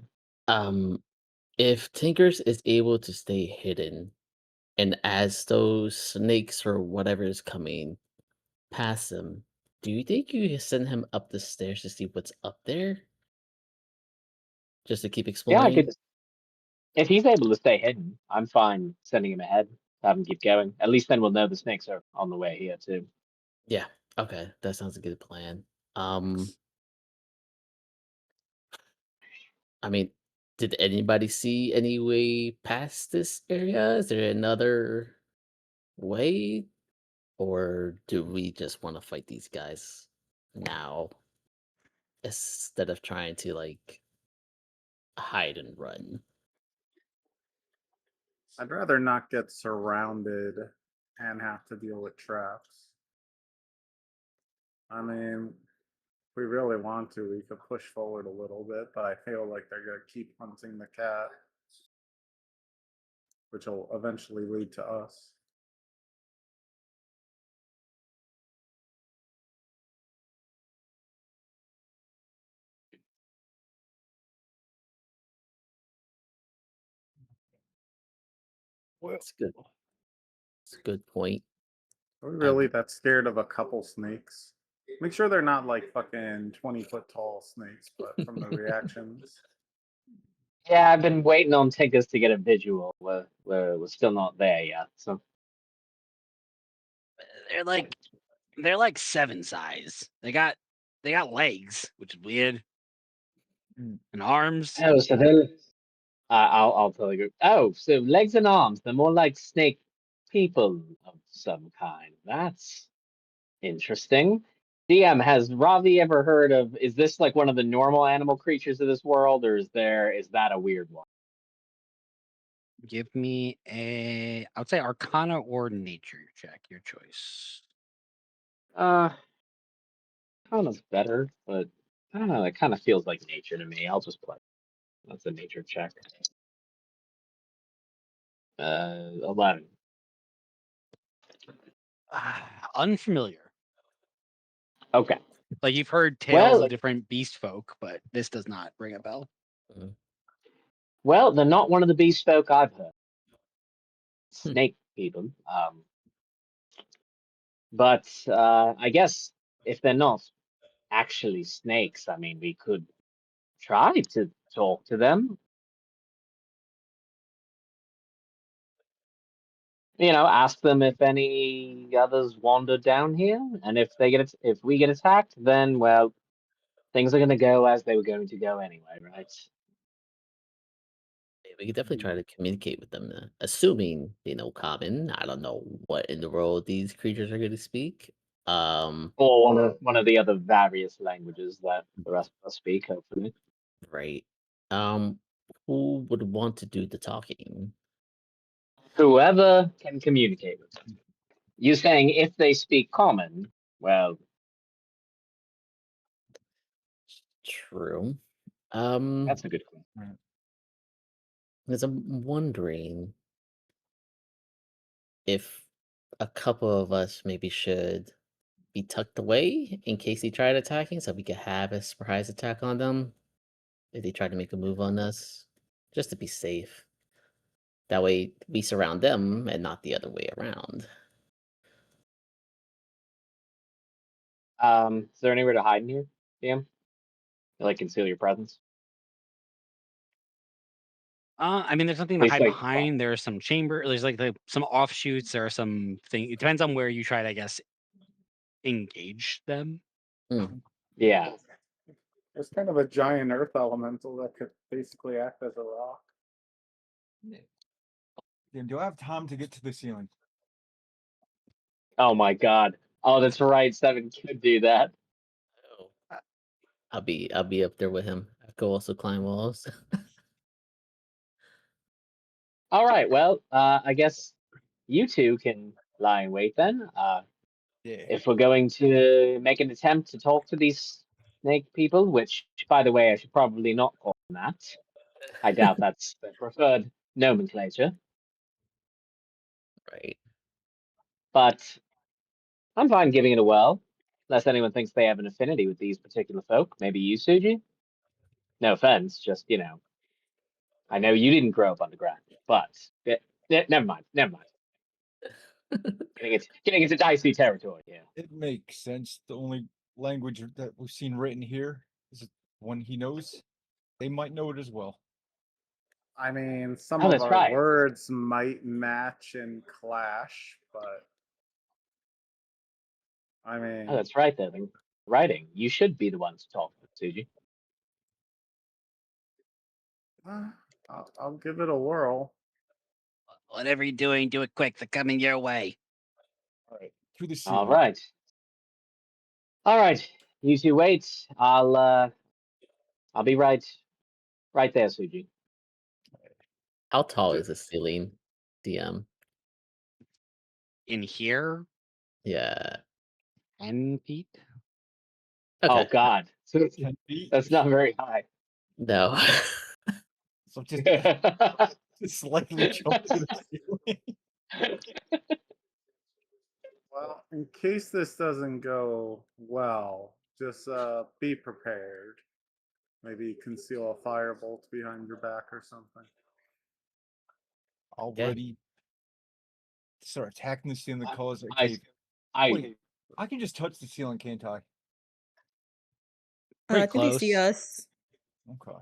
If Tinkers is able to stay hidden, and as those snakes or whatever is coming past him, do you think you can send him up the stairs to see what's up there? Just to keep Yeah, exploring? I could. If he's able to stay hidden, I'm fine sending him ahead. Have him keep going. At least then we'll know the snakes are on the way here too. Yeah, okay, that sounds a good plan. I mean, did anybody see any way past this area? Is there another way? Or do we just want to fight these guys now instead of trying to like hide and run? I'd rather not get surrounded and have to deal with traps. I mean, if we really want to, we could push forward a little bit, but I feel like they're going to keep hunting the cat, which will eventually lead to us. Well, It's good. It's a good point. Are we really that scared of a couple snakes? Make sure they're not like fucking 20-foot tall snakes, but from the reactions. Yeah, I've been waiting on Tinkus to get a visual. We're still not there yet. So They're like 7 size. They got legs, which is weird, Mm. and arms. oh, so they're I'll tell you. Oh, so legs and arms. They're more like snake people of some kind. That's interesting. DM, has Ravi ever heard of? Is this like one of the normal animal creatures of this world, or is that a weird one? Give me I would say Arcana or Nature check, your choice. Kind of better, but I don't know. It kind of feels like nature to me. I'll just play. That's a nature check. 11. Unfamiliar. Okay. Like you've heard tales Well, of different beast folk, but this does not ring a bell. well, they're not one of the beast folk I've heard. Snake people. But I guess if they're not actually snakes, I mean, we could try to talk to them. Ask them if any others wander down here, and if we get attacked, then well, things are going to go as they were going to go anyway, right? We could definitely try to communicate with them, assuming they know common. I don't know what in the world these creatures are going to speak. Or one of the other various languages that the rest of us speak, hopefully. Right. Who would want to do the talking? Whoever can communicate with them. You saying if they speak common, well, True. that's a good question. Because I'm wondering if a couple of us maybe should be tucked away in case they tried attacking, so we could have a surprise attack on them if they try to make a move on us, just to be safe. That way, we surround them and not the other way around. Is there anywhere to hide in here, DM? Like conceal your presence? I mean, there's nothing At to least, hide like, behind. There's some chamber. There's like some offshoots. There are some thing. It depends on where you try to, I guess, engage them. yeah. There's kind of a giant earth elemental that could basically act as a rock. Damn, do I have time to get to the ceiling? Oh my god. Oh, that's right. 7 could do that. I'll be up there with him. I could also climb walls. All right. Well, I guess you two can lie in wait then. Yeah. If we're going to make an attempt to talk to these snake people, which, by the way, I should probably not call them that. I doubt that's the preferred nomenclature. Right. But I'm fine giving it a whirl, unless anyone thinks they have an affinity with these particular folk. Maybe you, Suji? No offense, just, I know you didn't grow up underground, but never mind. Getting into dicey territory here. It makes sense. The only language that we've seen written here is one he knows. They might know it as well. I mean, some Oh, of that's our right. words might match and clash, but I mean, Oh, that's right, though. The writing. You should be the one to talk to, Suji. I'll give it a whirl. Whatever you're doing, do it quick. They're coming your way. All right, through the ceiling. All right. You two wait. I'll be right there, Suji. How tall is the ceiling, DM? In here, Yeah. 10 feet. Okay. Oh God, 10 feet. that's not very high. No. So just slightly jump to the ceiling. Well, in case this doesn't go well, just be prepared. Maybe conceal a firebolt behind your back or something. Already start attacking the ceiling that cause a I- cave. I Wait, I can just touch the ceiling, can't I? Pretty I think they see close. us. Okay.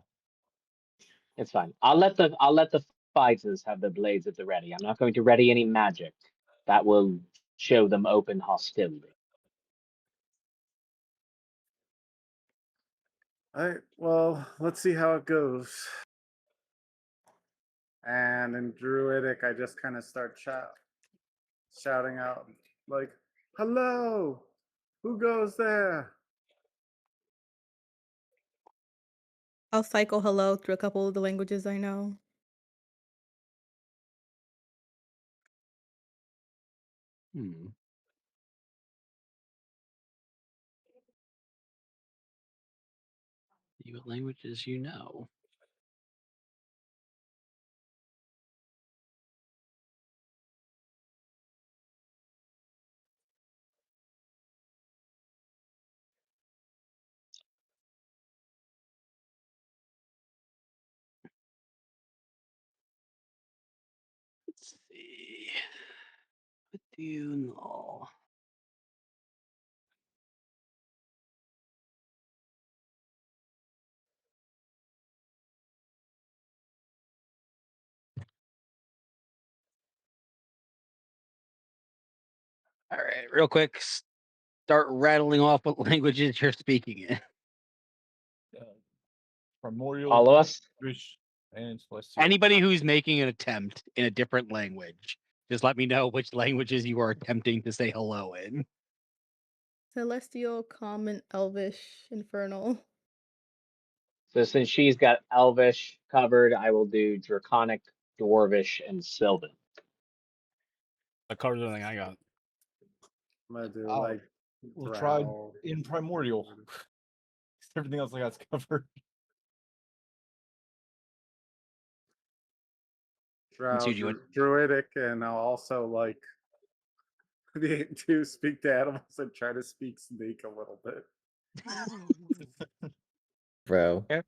It's fine. I'll let the fighters have their blades at the ready. I'm not going to ready any magic that will show them open hostility. All right, well, let's see how it goes. And in Druidic, I just kind of start shouting out, like, hello, who goes there? I'll cycle hello through a couple of the languages I know. See what languages you know. Let's see. What do you know? All right, real quick, start rattling off what languages you're speaking in. Primordial, Follow us. Fish, and Celestial. Anybody who's making an attempt in a different language, just let me know which languages you are attempting to say hello in. Celestial, Common, Elvish, Infernal. So since she's got Elvish covered, I will do Draconic, Dwarvish, and Sylvan. That covers everything I got. I'm gonna do Oh, like We'll try Drow. in Primordial. Everything else I got's covered. Drow, Suji, what- Druidic, and I'll also like to speak to animals and try to speak snake a little bit. Bro. Okay.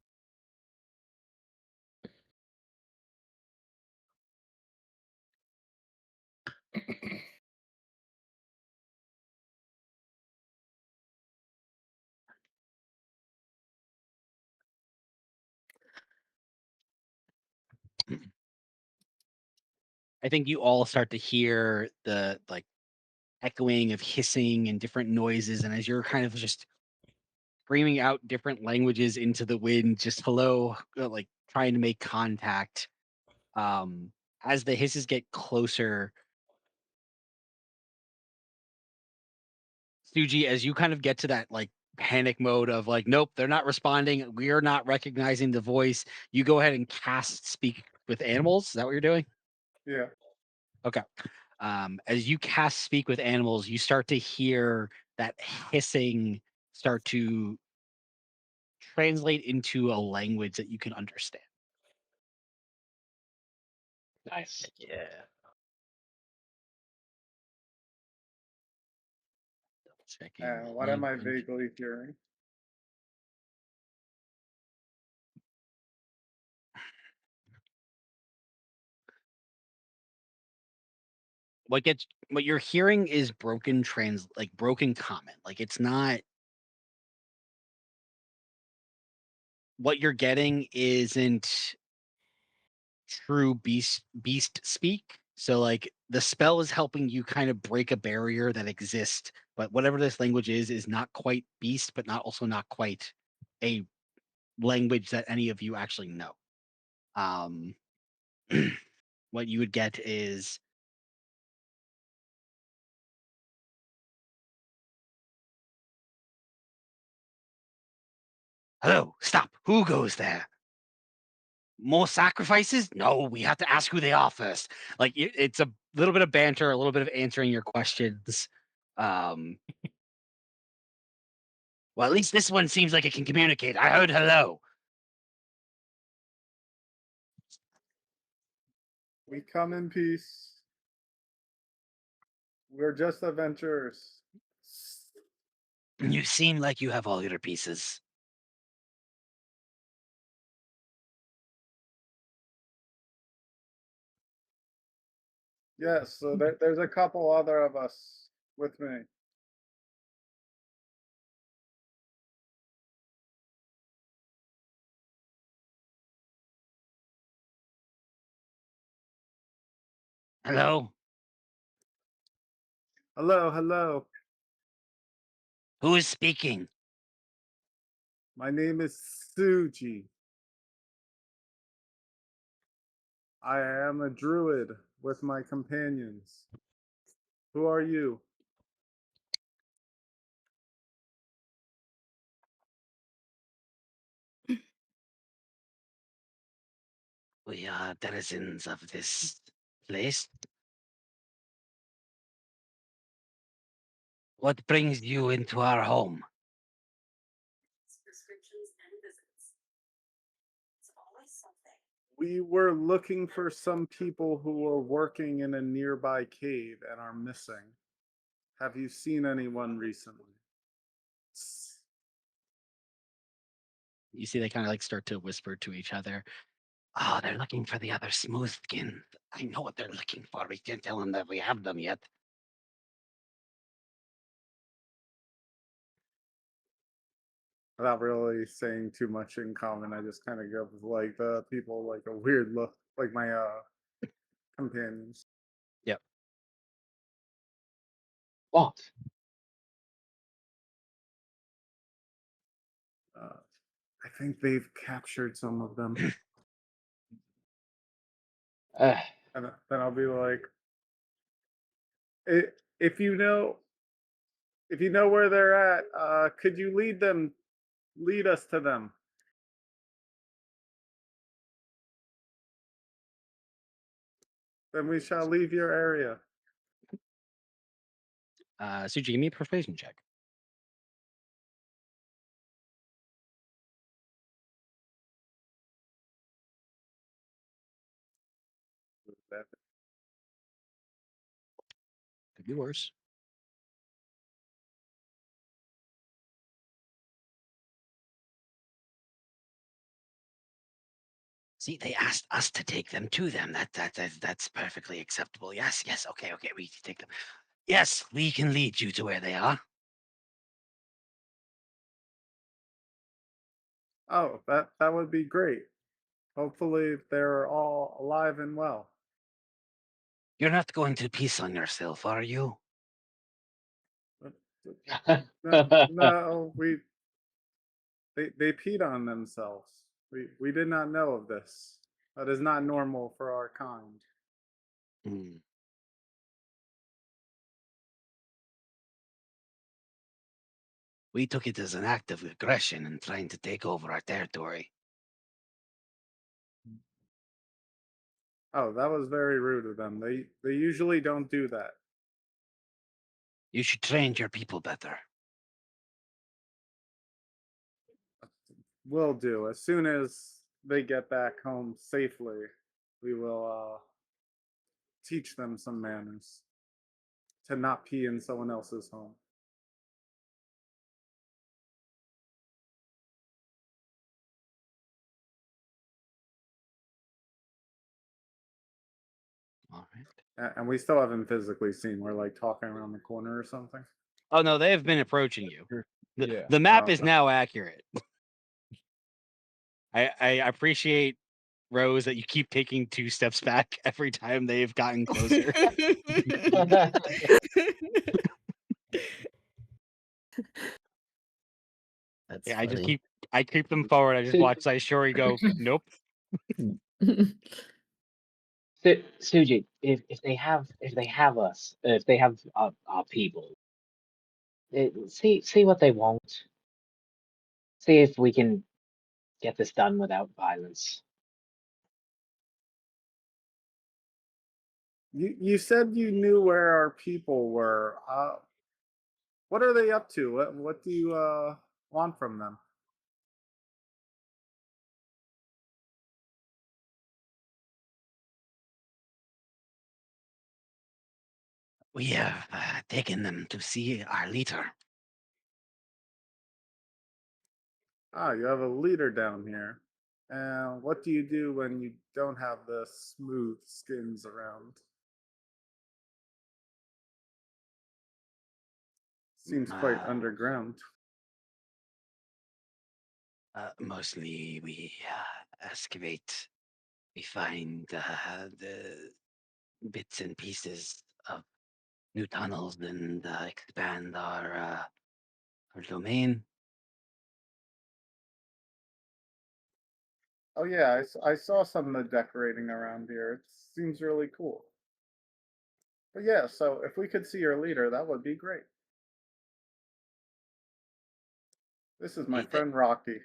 I think you all start to hear the like echoing of hissing and different noises, and as you're kind of just screaming out different languages into the wind, just hello, like trying to make contact. As the hisses get closer, Suji, as you kind of get to that like panic mode of like, nope, they're not responding. We are not recognizing the voice. You go ahead and cast speak with animals. Is that what you're doing? Yeah. Okay. As you cast speak with animals, you start to hear that hissing start to translate into a language that you can understand. Nice. Yeah. Checking What am I language. vaguely hearing? What you're hearing is broken broken comment. Like it's not what you're getting isn't true beast speak. So like the spell is helping you kind of break a barrier that exists, but whatever this language is not quite beast, but not quite a language that any of you actually know. Um what you would get is hello, stop. Who goes there? More sacrifices? No, we have to ask who they are first. Like it's a little bit of banter, a little bit of answering your questions. Um, well, at least this one seems like it can communicate. I heard hello. We come in peace. We're just adventurers. You seem like you have all your pieces. Yes, so there's a couple other of us with me. Hello? Hello, hello. Who is speaking? My name is Suji. I am a druid with my companions. Who are you? We are denizens of this place. What brings you into our home? We were looking for some people who were working in a nearby cave and are missing. Have you seen anyone recently? You see they kind of like start to whisper to each other. Oh, they're looking for the other smooth skin. I know what they're looking for. We can't tell them that we have them yet. Without really saying too much in common, I just kind of give like the people like a weird look, like my companions. Yep. What? I think they've captured some of them. Uh, And then I'll be like, "I- if you know, if you know where they're at, could you lead us to them? Then we shall leave your area." Suji, give me a persuasion check. Could be worse. See, they asked us to take them to them. That's perfectly acceptable. Yes, yes. Okay, we can take them. Yes, we can lead you to where they are. Oh, that would be great. Hopefully they're all alive and well. You're not going to piss on yourself, are you? No, they peed on themselves. We did not know of this. That is not normal for our kind. Hmm. We took it as an act of aggression and trying to take over our territory. Oh, that was very rude of them. They usually don't do that. You should train your people better. Will do. As soon as they get back home safely, we will teach them some manners to not pee in someone else's home. All right. And we still haven't physically seen. We're like talking around the corner or something. Oh no, they have been approaching you. Yeah. The map Oh, is now accurate. I appreciate, Rose, that you keep taking 2 steps back every time they've gotten closer. That's Yeah, funny. I keep them forward. I just watch Saishori go, nope. Suji, if they have us, if they have our people, see what they want. See if we can get this done without violence. you said you knew where our people were. What are they up to? What do you want from them? We have taken them to see our leader. Ah, you have a leader down here. And what do you do when you don't have the smooth skins around? Seems quite underground. Mostly we excavate. We find the bits and pieces of new tunnels and expand our domain. Oh yeah, I saw some of the decorating around here. It seems really cool. But yeah, so if we could see your leader, that would be great. This is my Hey, friend Rocky.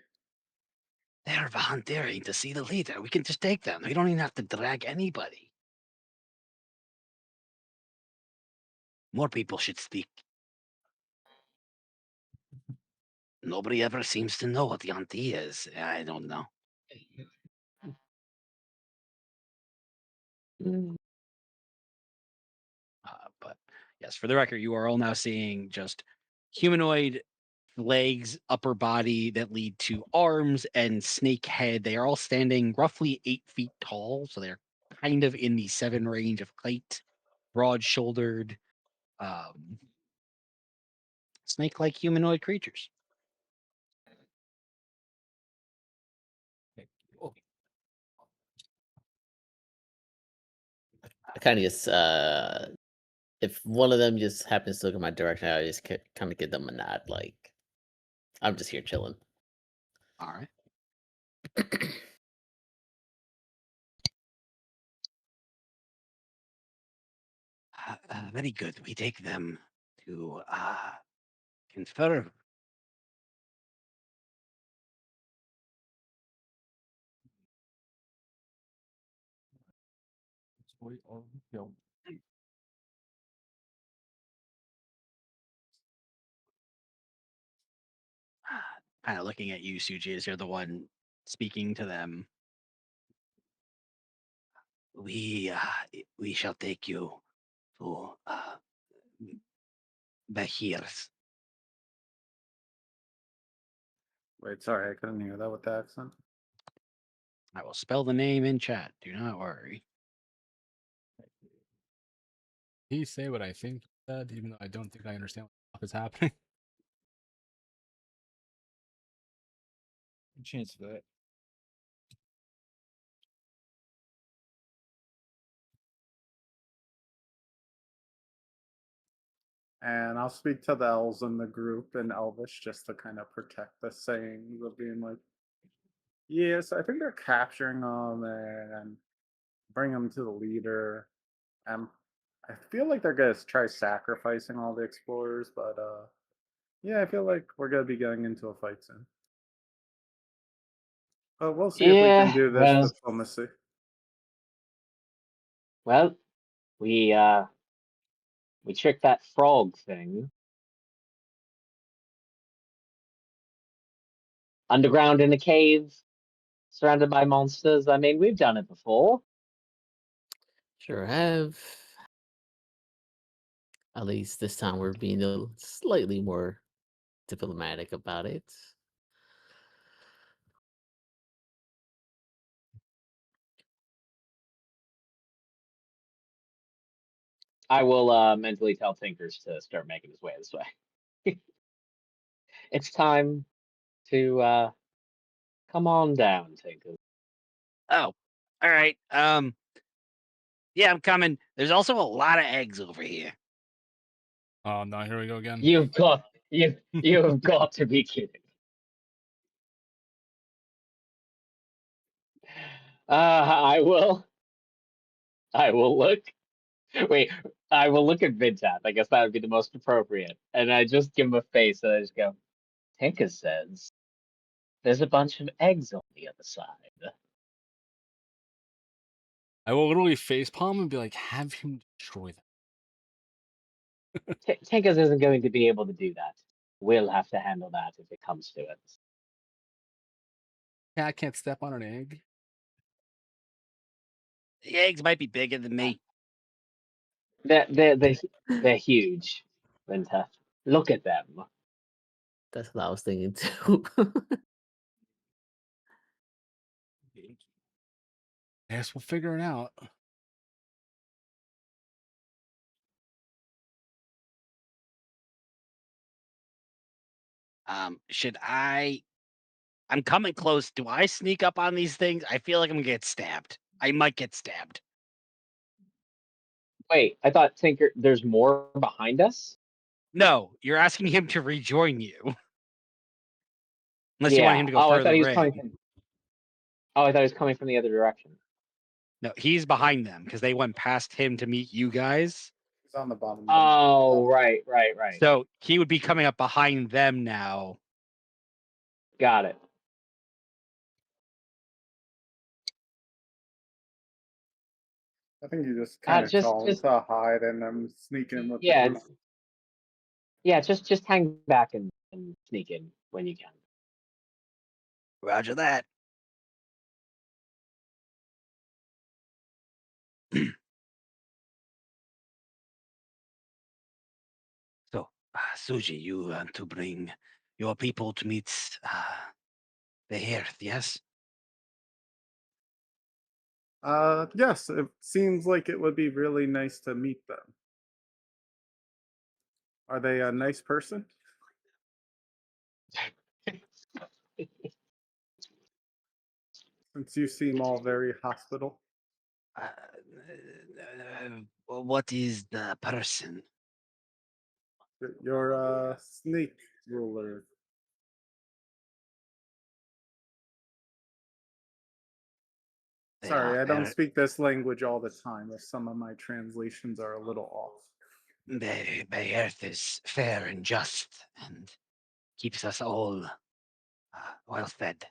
they're volunteering to see the leader. We can just take them. We don't even have to drag anybody. More people should speak. Nobody ever seems to know what the auntie is. I don't know. But yes, for the record, you are all now seeing just humanoid legs, upper body that lead to arms and snake head. They are all standing roughly 8 feet tall, so they're kind of in the 7 range of height, broad shouldered, um, snake like humanoid creatures. Oh, I kind of just if one of them just happens to look in my direction, I just kind of give them a nod, like I'm just here chilling. All right. Very good. We take them to confer. let's wait on film. Kind of looking at you, Suji, as you're the one speaking to them. We shall take you to Bahir's. Wait, sorry, I couldn't hear that with the accent. I will spell the name in chat. Do not worry. He say what I think he said, even though I don't think I understand what the fuck is happening. Good chance of that. And I'll speak to the elves in the group in Elvish just to kind of protect the sayings of being like, yes, I think they're capturing them and bring them to the leader. And I feel like they're gonna try sacrificing all the explorers, but yeah, I feel like we're gonna be getting into a fight soon. But we'll see if we can Yeah, do this well, diplomacy. we tricked that frog thing. Underground in a cave, surrounded by monsters. I mean, we've done it before. Sure have. At least this time we're being slightly more diplomatic about it. I will mentally tell Tinkers to start making his way this way. It's time to come on down, Tinkers. Oh, all right. Yeah, I'm coming. There's also a lot of eggs over here. Oh no, here we go again. You've have got to be kidding. I will look. Wait, I will look at Vidtap. I guess that would be the most appropriate. And I just give him a face and I just go, Tinker says there's a bunch of eggs on the other side. I will literally facepalm and be like, have him destroy them. Tinkers isn't going to be able to do that. We'll have to handle that if it comes to it. Cat can't step on an egg. The eggs might be bigger than me. They're huge, Winter. Look at them. That's what I was thinking too. Guess we'll figure it out. Should I? I'm coming close. Do I sneak up on these things? I feel like I'm gonna get stabbed. I might get stabbed. Wait, I thought Tinker. There's more behind us. No, you're asking him to rejoin you. Unless you want him to go I further thought he was in. coming from. Oh, I thought he was coming from the other direction. No, he's behind them because they went past him to meet you guys. He's on the bottom. Oh, right. So he would be coming up behind them now. Got it. I think you just kind of call him to hide and then sneak in with the group. Yeah, just hang back and sneak in when you can. Roger that. So, Suji, you want to bring your people to meet the Earth, yes? Yes, it seems like it would be really nice to meet them. Are they a nice person? Since you seem all very hospitable. What is the person? You're a snake ruler. Sorry, I don't speak this language all the time, if some of my translations are a little off. The Earth is fair and just and keeps us all well fed.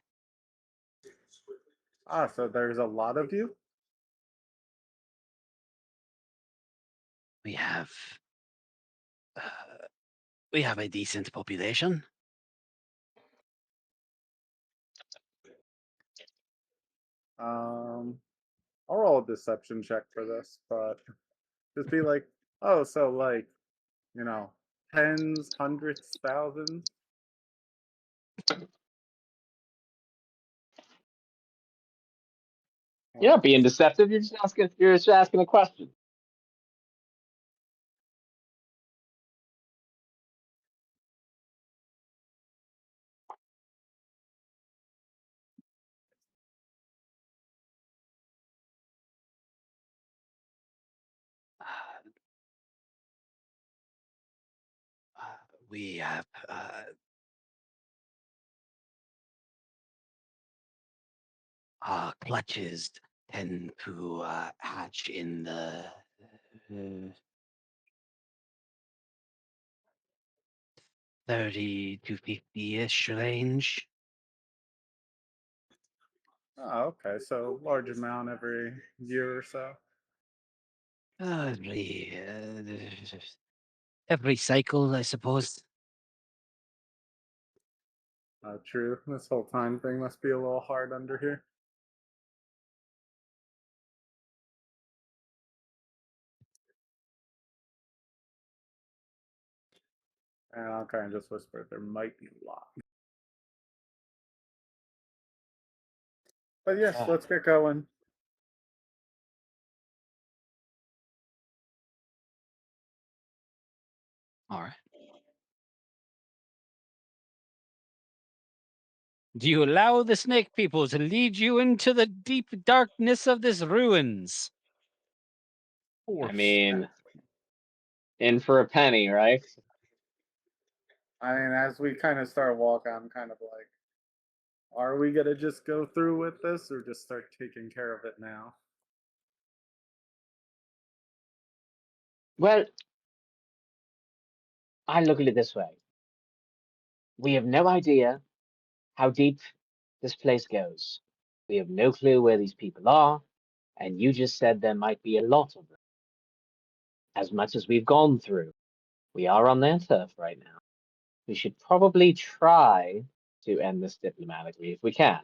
Ah, so there's a lot of you? We have a decent population. I'll roll a deception check for this, but just be like, oh, so like, you know, tens, hundreds, thousands. You're not being deceptive. You're just asking a question. We have our clutches tend to hatch in the 30 to 50-ish range. Oh, okay. So large amount every year or so. Every every cycle, I suppose. True. This whole time thing must be a little hard under here. And I'll kind of just whisper, there might be a lot. But yes, let's get going. All right. Do you allow the snake people to lead you into the deep darkness of this ruins? I mean, in for a penny, right? I mean, as we kind of start walking, I'm kind of like, are we gonna just go through with this or just start taking care of it now? Well, I look at it this way. We have no idea how deep this place goes. We have no clue where these people are, and you just said there might be a lot of them. As much as we've gone through, we are on their turf right now. We should probably try to end this diplomatically if we can.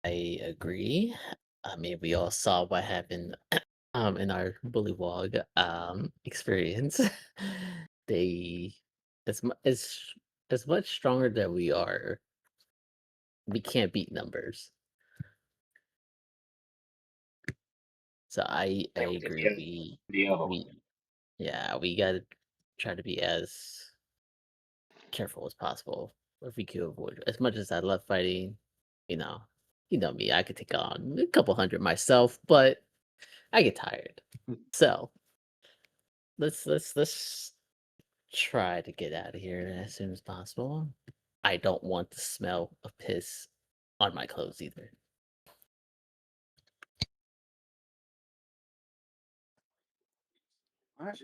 I agree. I mean, we all saw what happened in our bullywog experience. They as much stronger than we are, we can't beat numbers. So I agree. We gotta try to be as careful as possible if we could avoid. As much as I love fighting, you know, me, I could take on a couple hundred myself, but I get tired. So let's try to get out of here as soon as possible. I don't want the smell of piss on my clothes either. All right,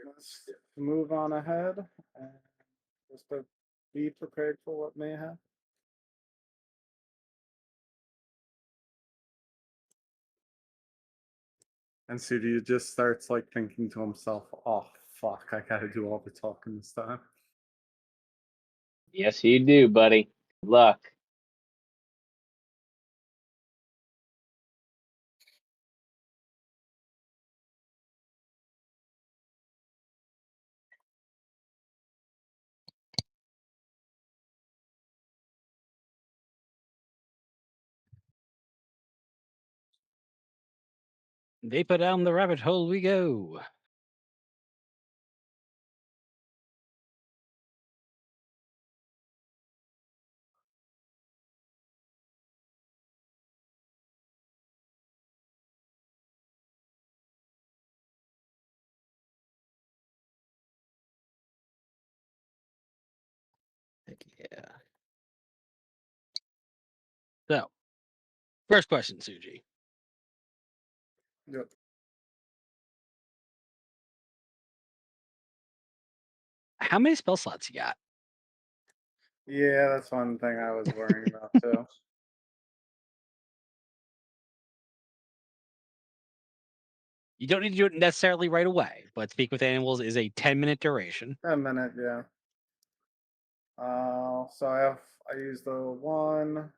let's move on ahead and just to be prepared for what may happen. And Sudi just starts like thinking to himself, "Oh fuck, I gotta do all the talking this time." Yes, you do, buddy. Good luck. Vapor down the rabbit hole we go. Heck yeah. So, first question, Suji. Yep. How many spell slots you got? Yeah, that's one thing I was worrying about too. You don't need to do it necessarily right away, but Speak with Animals is a 10-minute duration. 10 minute, yeah. So I use the one.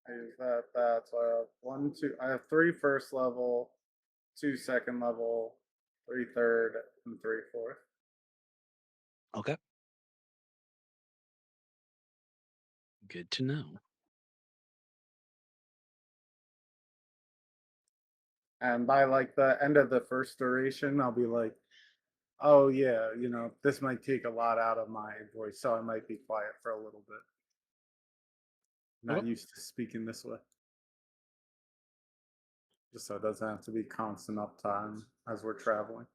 I use that. So I have one, two. I have 3 first level, 2 second level, 3 third, and 3 fourth. Okay. Good to know. And by like the end of the first duration, I'll be like, oh yeah, this might take a lot out of my voice, so I might be quiet for a little bit. Not Okay. used to speaking this way. Just so it doesn't have to be constant uptime as we're traveling.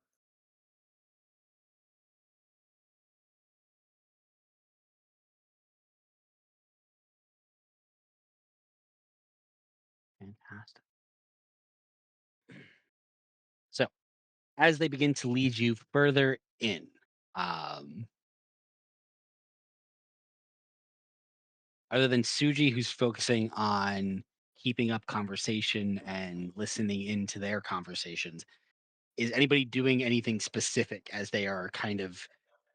Fantastic. So, as they begin to lead you further in, um, other than Suji, who's focusing on keeping up conversation and listening into their conversations, is anybody doing anything specific as they are kind of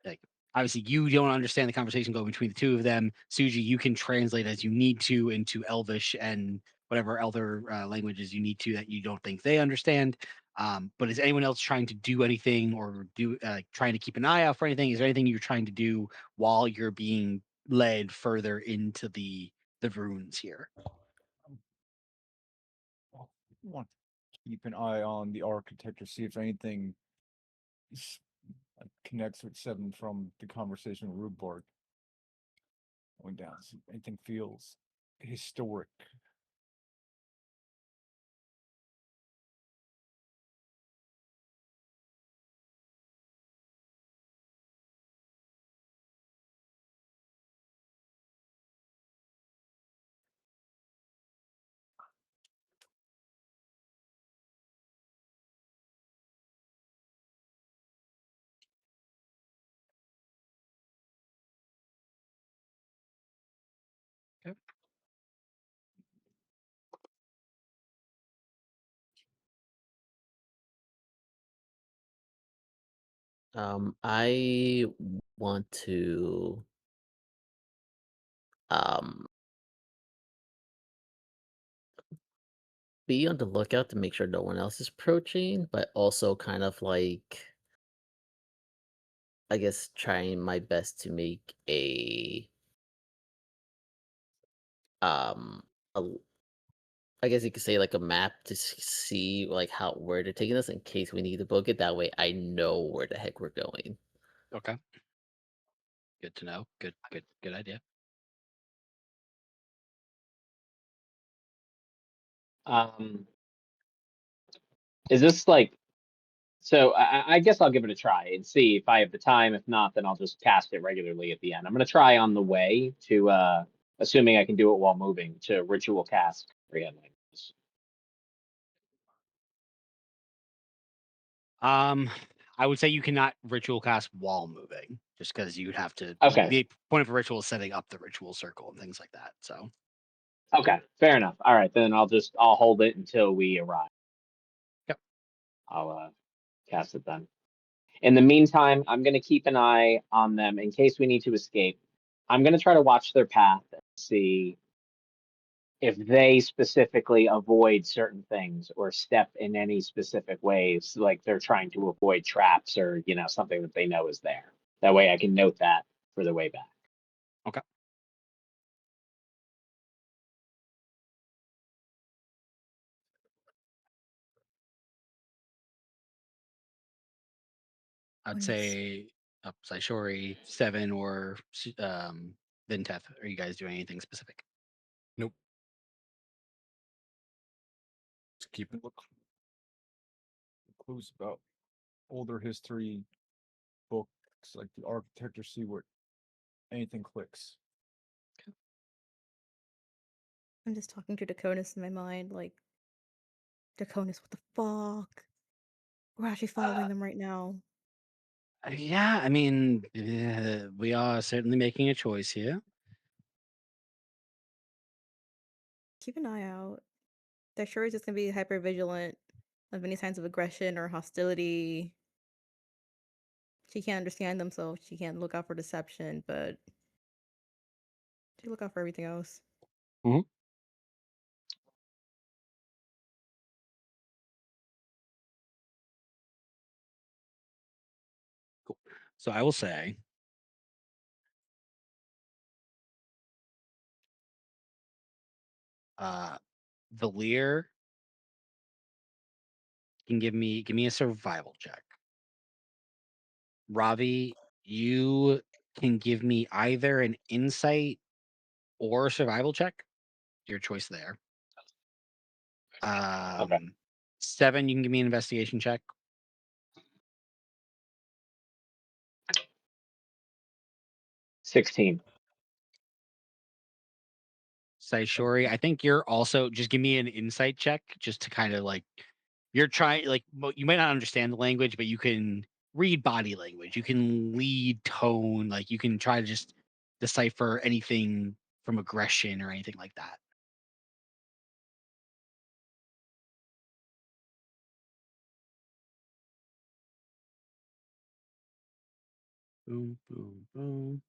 like, obviously you don't understand the conversation going between the two of them. Suji, you can translate as you need to into Elvish and whatever other languages you need to that you don't think they understand. But is anyone else trying to do anything or trying to keep an eye out for anything? Is there anything you're trying to do while you're being led further into the ruins here? Well, I want to keep an eye on the architecture, see if anything connects with Seven from the conversation with Rudborg. Going down, see if anything feels historic. Okay. I want to um be on the lookout to make sure no one else is approaching, but also kind of like, I guess, trying my best to make um a, I guess you could say like a map to see like where they're taking us in case we need to book it. That way I know where the heck we're going. Okay. Good to know. Good idea. Is this like so? I guess I'll give it a try and see if I have the time. If not, then I'll just cast it regularly at the end. I'm gonna try on the way to, assuming I can do it while moving, to ritual cast Freehand Languages. I would say you cannot ritual cast while moving, just because you'd have to. Okay. The point of a ritual is setting up the ritual circle and things like that. So, Okay, fair enough. All right, then I'll hold it until we arrive. Yep. I'll cast it then. In the meantime, I'm gonna keep an eye on them in case we need to escape. I'm gonna try to watch their path and see if they specifically avoid certain things or step in any specific ways, like they're trying to avoid traps or something that they know is there. That way, I can note that for the way back. okay. I'd Goodness. say Saishori, Seven, or Vinteth. Are you guys doing anything specific? Nope. Just keep it look clues about older history books, like the architecture, see what anything clicks. I'm just talking to Dakonis in my mind, like, Dakonis, what the fuck? We're actually following them right now. Yeah, I mean, we are certainly making a choice here. Keep an eye out. They're sure is just gonna be hyper vigilant of any signs of aggression or hostility. She can't understand them, so she can't look out for deception, but she look out for everything else. Cool. So I will say, Valir can give me a survival check. Ravi, you can give me either an insight or a survival check. Your choice there. Okay. 7, you can give me an investigation check. 16. Saishori, I think you're also just give me an insight check just to kind of like you're trying like you might not understand the language, but you can read body language. You can lead tone, like you can try to just decipher anything from aggression or anything like that. Boom, boom, boom.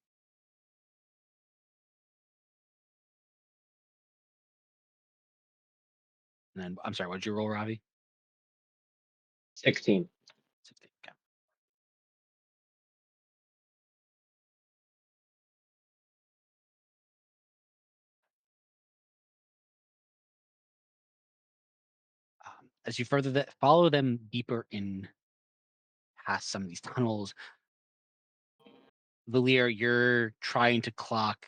And then I'm sorry, what'd you roll, Ravi? 16. 16. Okay. As you further that follow them deeper in past some of these tunnels, Valir, you're trying to clock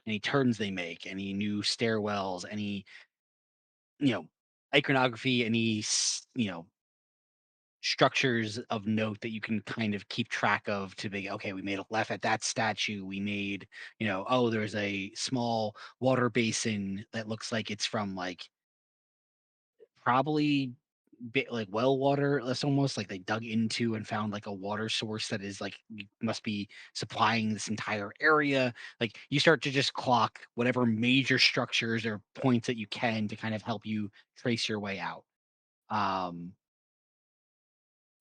any turns they make, any new stairwells, any iconography, any structures of note that you can kind of keep track of to be okay. We made a left at that statue. We made oh, there's a small water basin that looks like it's from like probably like well water. That's almost like they dug into and found like a water source that is like must be supplying this entire area. Like you start to just clock whatever major structures or points that you can to kind of help you trace your way out. um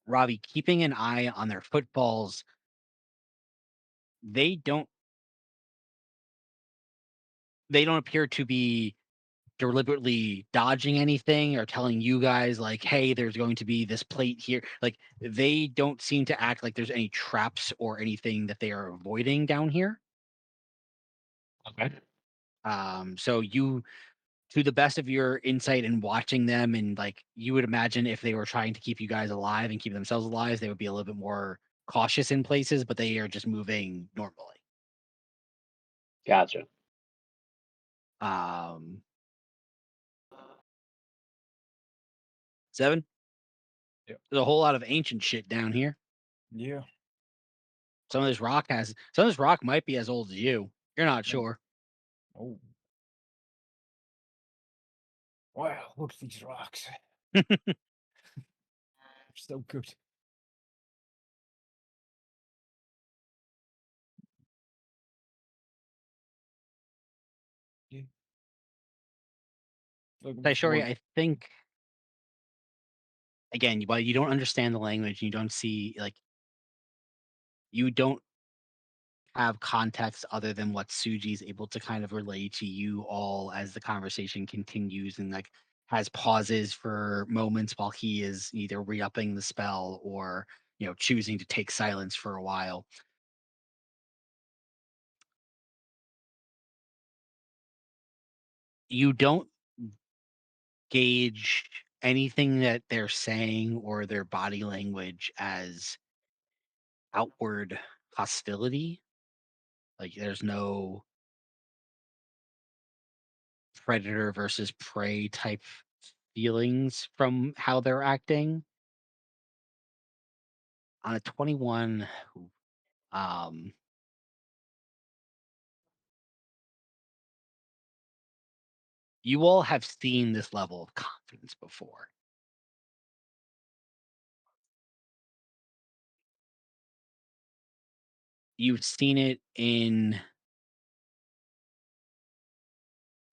Ravi, keeping an eye on their footballs, they don't they don't appear to be deliberately dodging anything or telling you guys like, "Hey, there's going to be this plate here." Like they don't seem to act like there's any traps or anything that they are avoiding down here. Okay. So you, to the best of your insight and watching them, and like you would imagine if they were trying to keep you guys alive and keep themselves alive, they would be a little bit more cautious in places, but they are just moving normally. Gotcha. Um, 7. Yep. There's a whole lot of ancient shit down here. Yeah. Some of this rock might be as old as you. You're not sure. Oh. Wow, look at these rocks. They're so good. Yeah. Look Saishori, before. I think again, while you don't understand the language, you don't see like you don't have context other than what Suji's able to kind of relay to you all as the conversation continues and like has pauses for moments while he is either re-upping the spell or choosing to take silence for a while. You don't gauge anything that they're saying or their body language as outward hostility. Like there's no predator versus prey type feelings from how they're acting. On a 21, um, you all have seen this level of confidence before. You've seen it in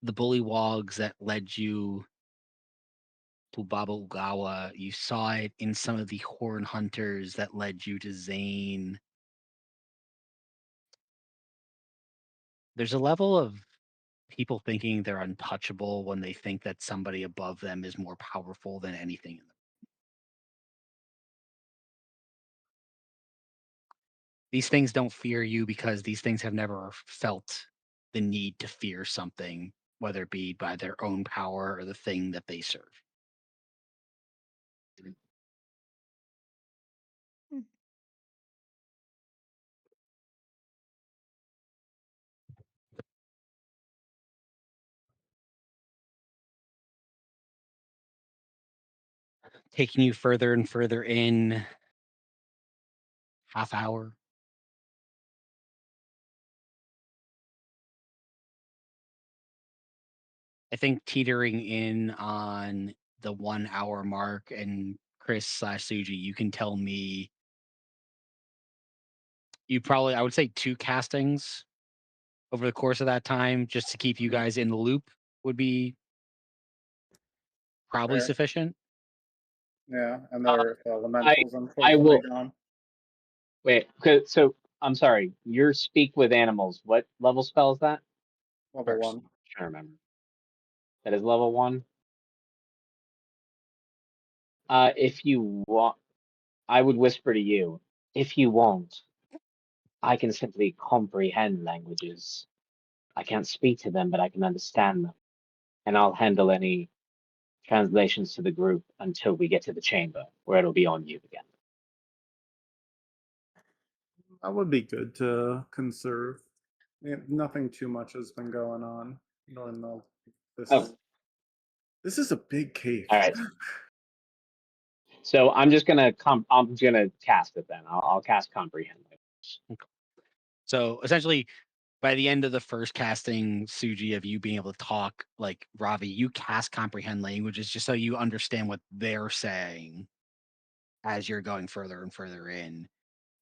the bullywogs that led you to Baba Ugawa. You saw it in some of the horn hunters that led you to Zane. There's a level of people thinking they're untouchable when they think that somebody above them is more powerful than anything in them. These things don't fear you because these things have never felt the need to fear something, whether it be by their own power or the thing that they serve. taking you further and further in. Half hour. I think teetering in on the 1 hour mark, and Chris/Suji, you can tell me you probably, I would say 2 castings over the course of that time just to keep you guys in the loop would be probably Fair. sufficient. Yeah, and their I elementals unfortunately will gone. wait. So I'm sorry. Your speak with animals. What level spell is that? Level First. 1. I'm trying to remember. That is level 1. If you want, I would whisper to you. If you want, I can simply comprehend languages. I can't speak to them, but I can understand them, and I'll handle any translations to the group until we get to the chamber, where it'll be on you again. That would be good to conserve. Yeah, nothing too much has been going on during this. Oh. This is a big cave. All right. So I'm just gonna I'm gonna cast it then. I'll cast comprehend. So essentially, by the end of the first casting, Suji, of you being able to talk like Ravi, you cast comprehend languages just so you understand what they're saying as you're going further and further in.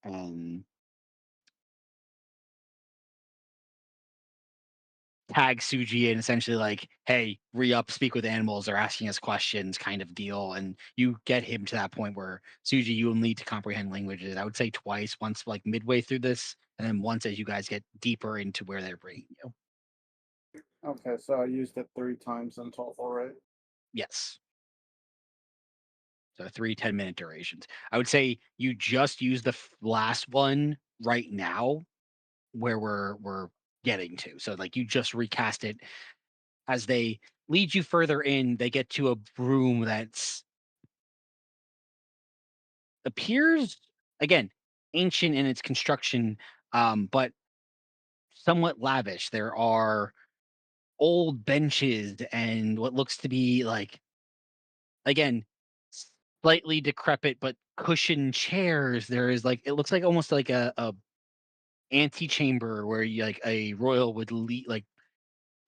And tag Suji in essentially like, hey, re-up, speak with animals, they're asking us questions kind of deal. And you get him to that point where Suji, you will need to comprehend languages. I would say twice, once like midway through this, and then once as you guys get deeper into where they're bringing you. Okay, so I used it 3 times in total, right? Yes. So 3 10-minute durations. I would say you just use the last one right now where we're getting to. So like you just recast it. As they lead you further in, they get to a room that's appears again ancient in its construction, but somewhat lavish. There are old benches and what looks to be like, again, slightly decrepit but cushioned chairs. There is like, it looks like almost like a antechamber where you, like a royal would like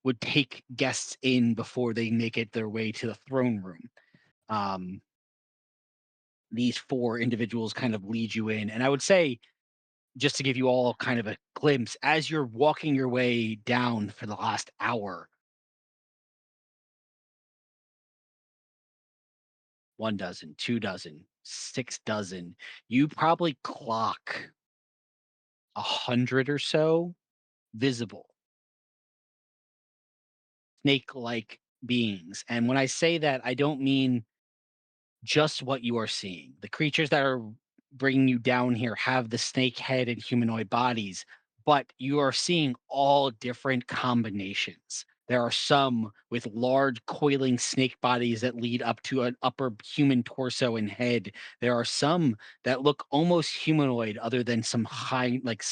would take guests in before they make it their way to the throne room. These 4 individuals kind of lead you in, and I would say, just to give you all kind of a glimpse, as you're walking your way down for the last hour, 1 dozen, 2 dozen, 6 dozen, you probably clock 100 or so visible snake-like beings. And when I say that, I don't mean just what you are seeing. The creatures that are bringing you down here have the snake head and humanoid bodies, but you are seeing all different combinations. There are some with large coiling snake bodies that lead up to an upper human torso and head. There are some that look almost humanoid, other than some high, like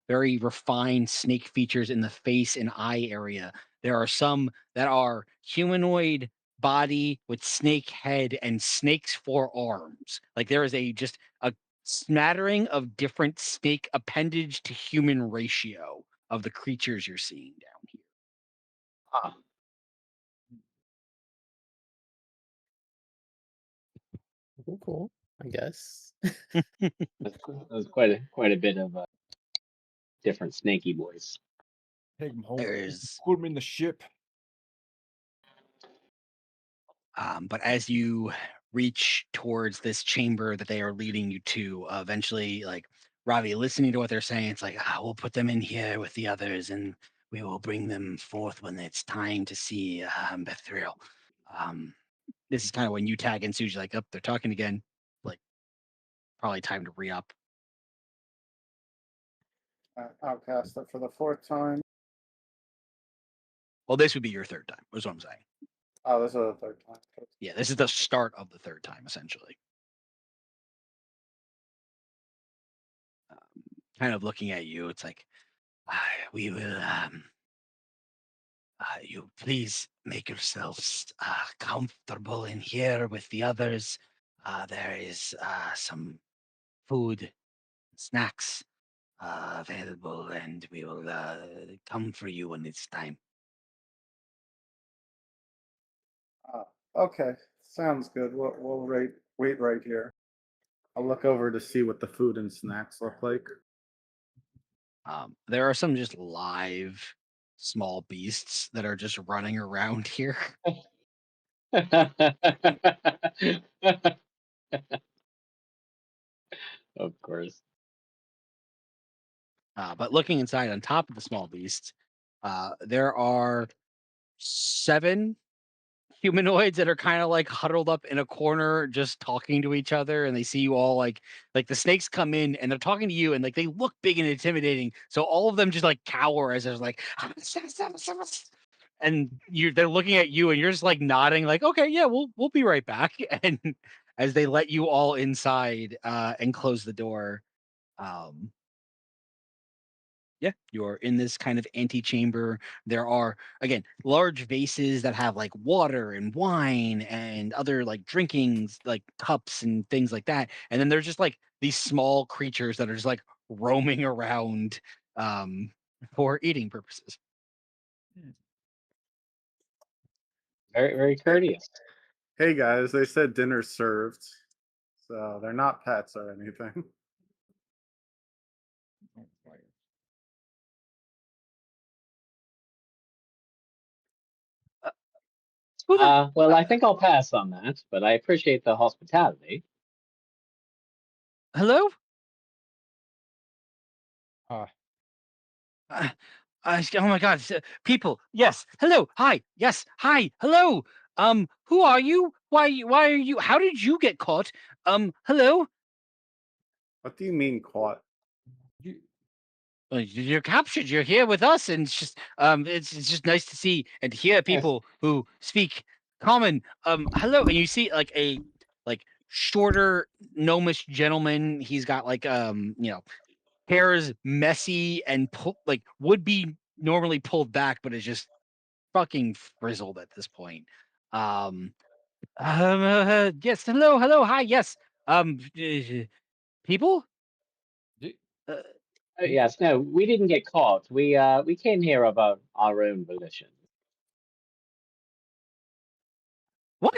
very refined snake features in the face and eye area. There are some that are humanoid body with snake head and snake's 4 arms. Like there is just a smattering of different snake appendage to human ratio of the creatures you're seeing down here. Huh. Cool, I guess. That's quite a bit of different snaky boys. Take him home. There's Put him in the ship. But as you reach towards this chamber that they are leading you to, eventually, like Ravi, listening to what they're saying, it's like, we'll put them in here with the others, and we will bring them forth when it's time to see Bethril. This is kind of when you tag in Suji, like, they're talking again. Like, probably time to re up. I'll cast it for the 4th time. Well, this would be your 3rd time, is what I'm saying. Oh, this is the 3rd time. Yeah, this is the start of the 3rd time, essentially. Kind of looking at you, it's like, we will, you please make yourselves comfortable in here with the others. There is some food, snacks available, and we will come for you when it's time. Okay, sounds good. We'll wait right here. I'll look over to see what the food and snacks look like. There are some just live small beasts that are just running around here. Of course. But looking inside on top of the small beasts, there are 7 humanoids that are kind of like huddled up in a corner just talking to each other, and they see you all like the snakes come in and they're talking to you, and like they look big and intimidating, so all of them just like cower as there's like and they're looking at you and you're just like nodding like, okay, yeah, we'll be right back. And as they let you all inside and close the door, um yeah, you're in this kind of antechamber. There are, again, large vases that have like water and wine and other like drinkings, like cups and things like that. And then there's just like these small creatures that are just like roaming around um, for eating purposes. Very, very courteous. Hey guys, they said dinner's served, so they're not pets or anything. Who the? Well, I think I'll pass on that, but I appreciate the hospitality. Hello? Ah, Oh my God, people! Yes, hello, hi, yes, hi, hello. Who are you? Why are you? How did you get caught? Hello. What do you mean caught? you, You're captured. You're here with us, and it's just nice to see and hear people who speak common. Hello, and you see like a shorter gnomish gentleman. He's got like hair is messy and would be normally pulled back, but is just fucking frizzled at this point. Um, yes, hello, hi, yes. People. you, Uh, Yes, no, we didn't get caught. We came here of our own volition. what?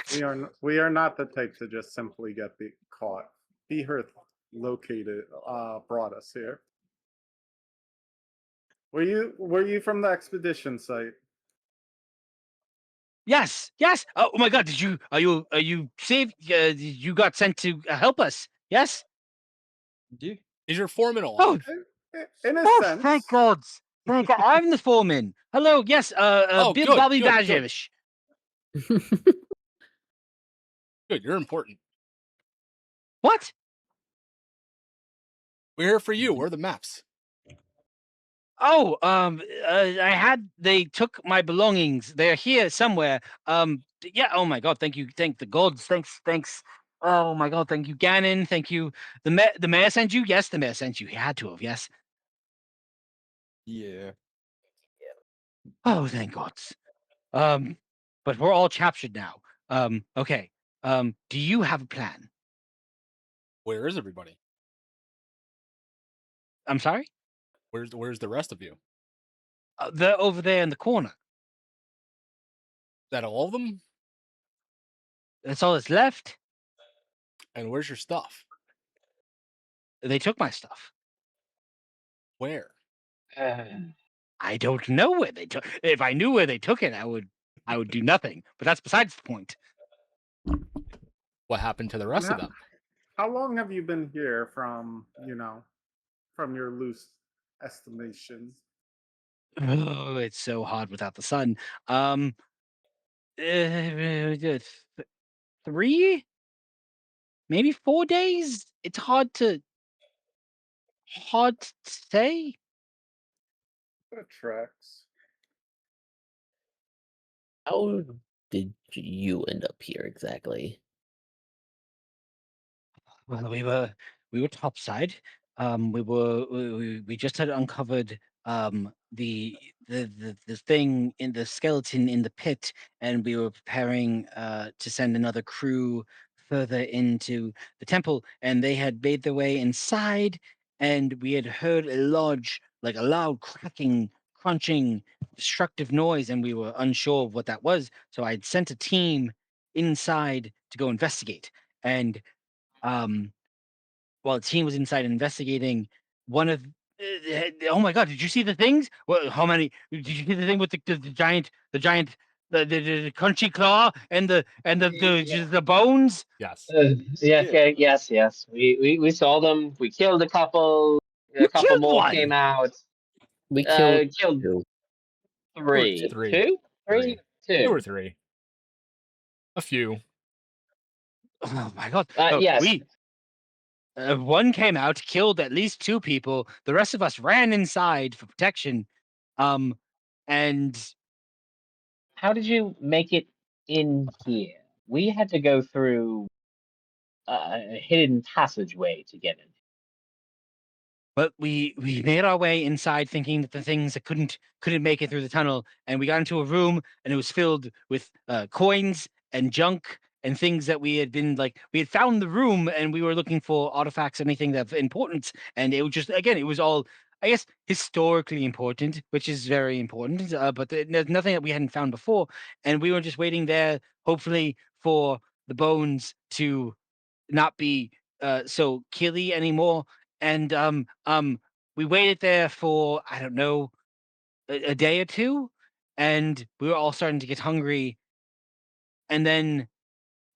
We are not the type to just simply get caught. Behearth located brought us here. Were you from the expedition site? Yes, yes. Oh my God! Are you saved? You got sent to help us. Yes. you, Is your foreman Oh, alive? In a oh, sense. thank God! Thank God! I'm the foreman. Hello. Yes. Oh, Bill good, Bobby good, good. Bajevish. Good, you're important. What? We're here for you. We're the maps. Oh, they took my belongings. They're here somewhere. Yeah. Oh my God! Thank you. Thank the gods. Thanks. Oh my God! Thank you, Gannon. Thank you. The mayor sent you. Yes, the mayor sent you. He had to have. Yes. yeah. Oh, thank God. Um, but we're all captured now. Okay. Do you have a plan? Where is everybody? I'm sorry? Where's the rest of you? Is They're over there in the corner. that all of them? That's all that's left. And where's your stuff? They took my stuff. Where? I don't know where they took. If I knew where they took it, I would do nothing. But that's besides the point. What happened to the rest of them? How long have you been here from, from your loose estimation? Oh, it's so hard without the sun. 3, maybe 4 days. It's hard to say. That tracks. How did you end up here exactly? Well, we were topside. We just had uncovered the thing the skeleton in the pit, and we were preparing to send another crew further into the temple, and they had made their way inside, and we had heard a loud cracking, crunching, destructive noise, and we were unsure of what that was. So I'd sent a team inside to go investigate. And while the team was inside investigating, one of oh my god, did you see the things? Well, how many? Did you see the thing with the giant, the crunchy claw and the bones? Yes. Yeah, Yeah. yes. We saw them. We killed a couple. You A couple killed more one. came out. We killed Killed two. three. Three. Two? Three? Two Two. or three. A few. Oh my god! Oh, Yes. One came out, killed at least 2 people. The rest of us ran inside for protection. And How did you make it in here? We had to go through a hidden passageway to get in. but we made our way inside, thinking that the things that couldn't make it through the tunnel, and we got into a room, and it was filled with coins and junk and things that we had found the room, and we were looking for artifacts, anything of importance, and it was just, again, it was all, I guess, historically important, which is very important, but there's nothing that we hadn't found before, and we were just waiting there, hopefully, for the bones to not be so killy anymore. And we waited there for, I don't know, a day or two, and we were all starting to get hungry. And then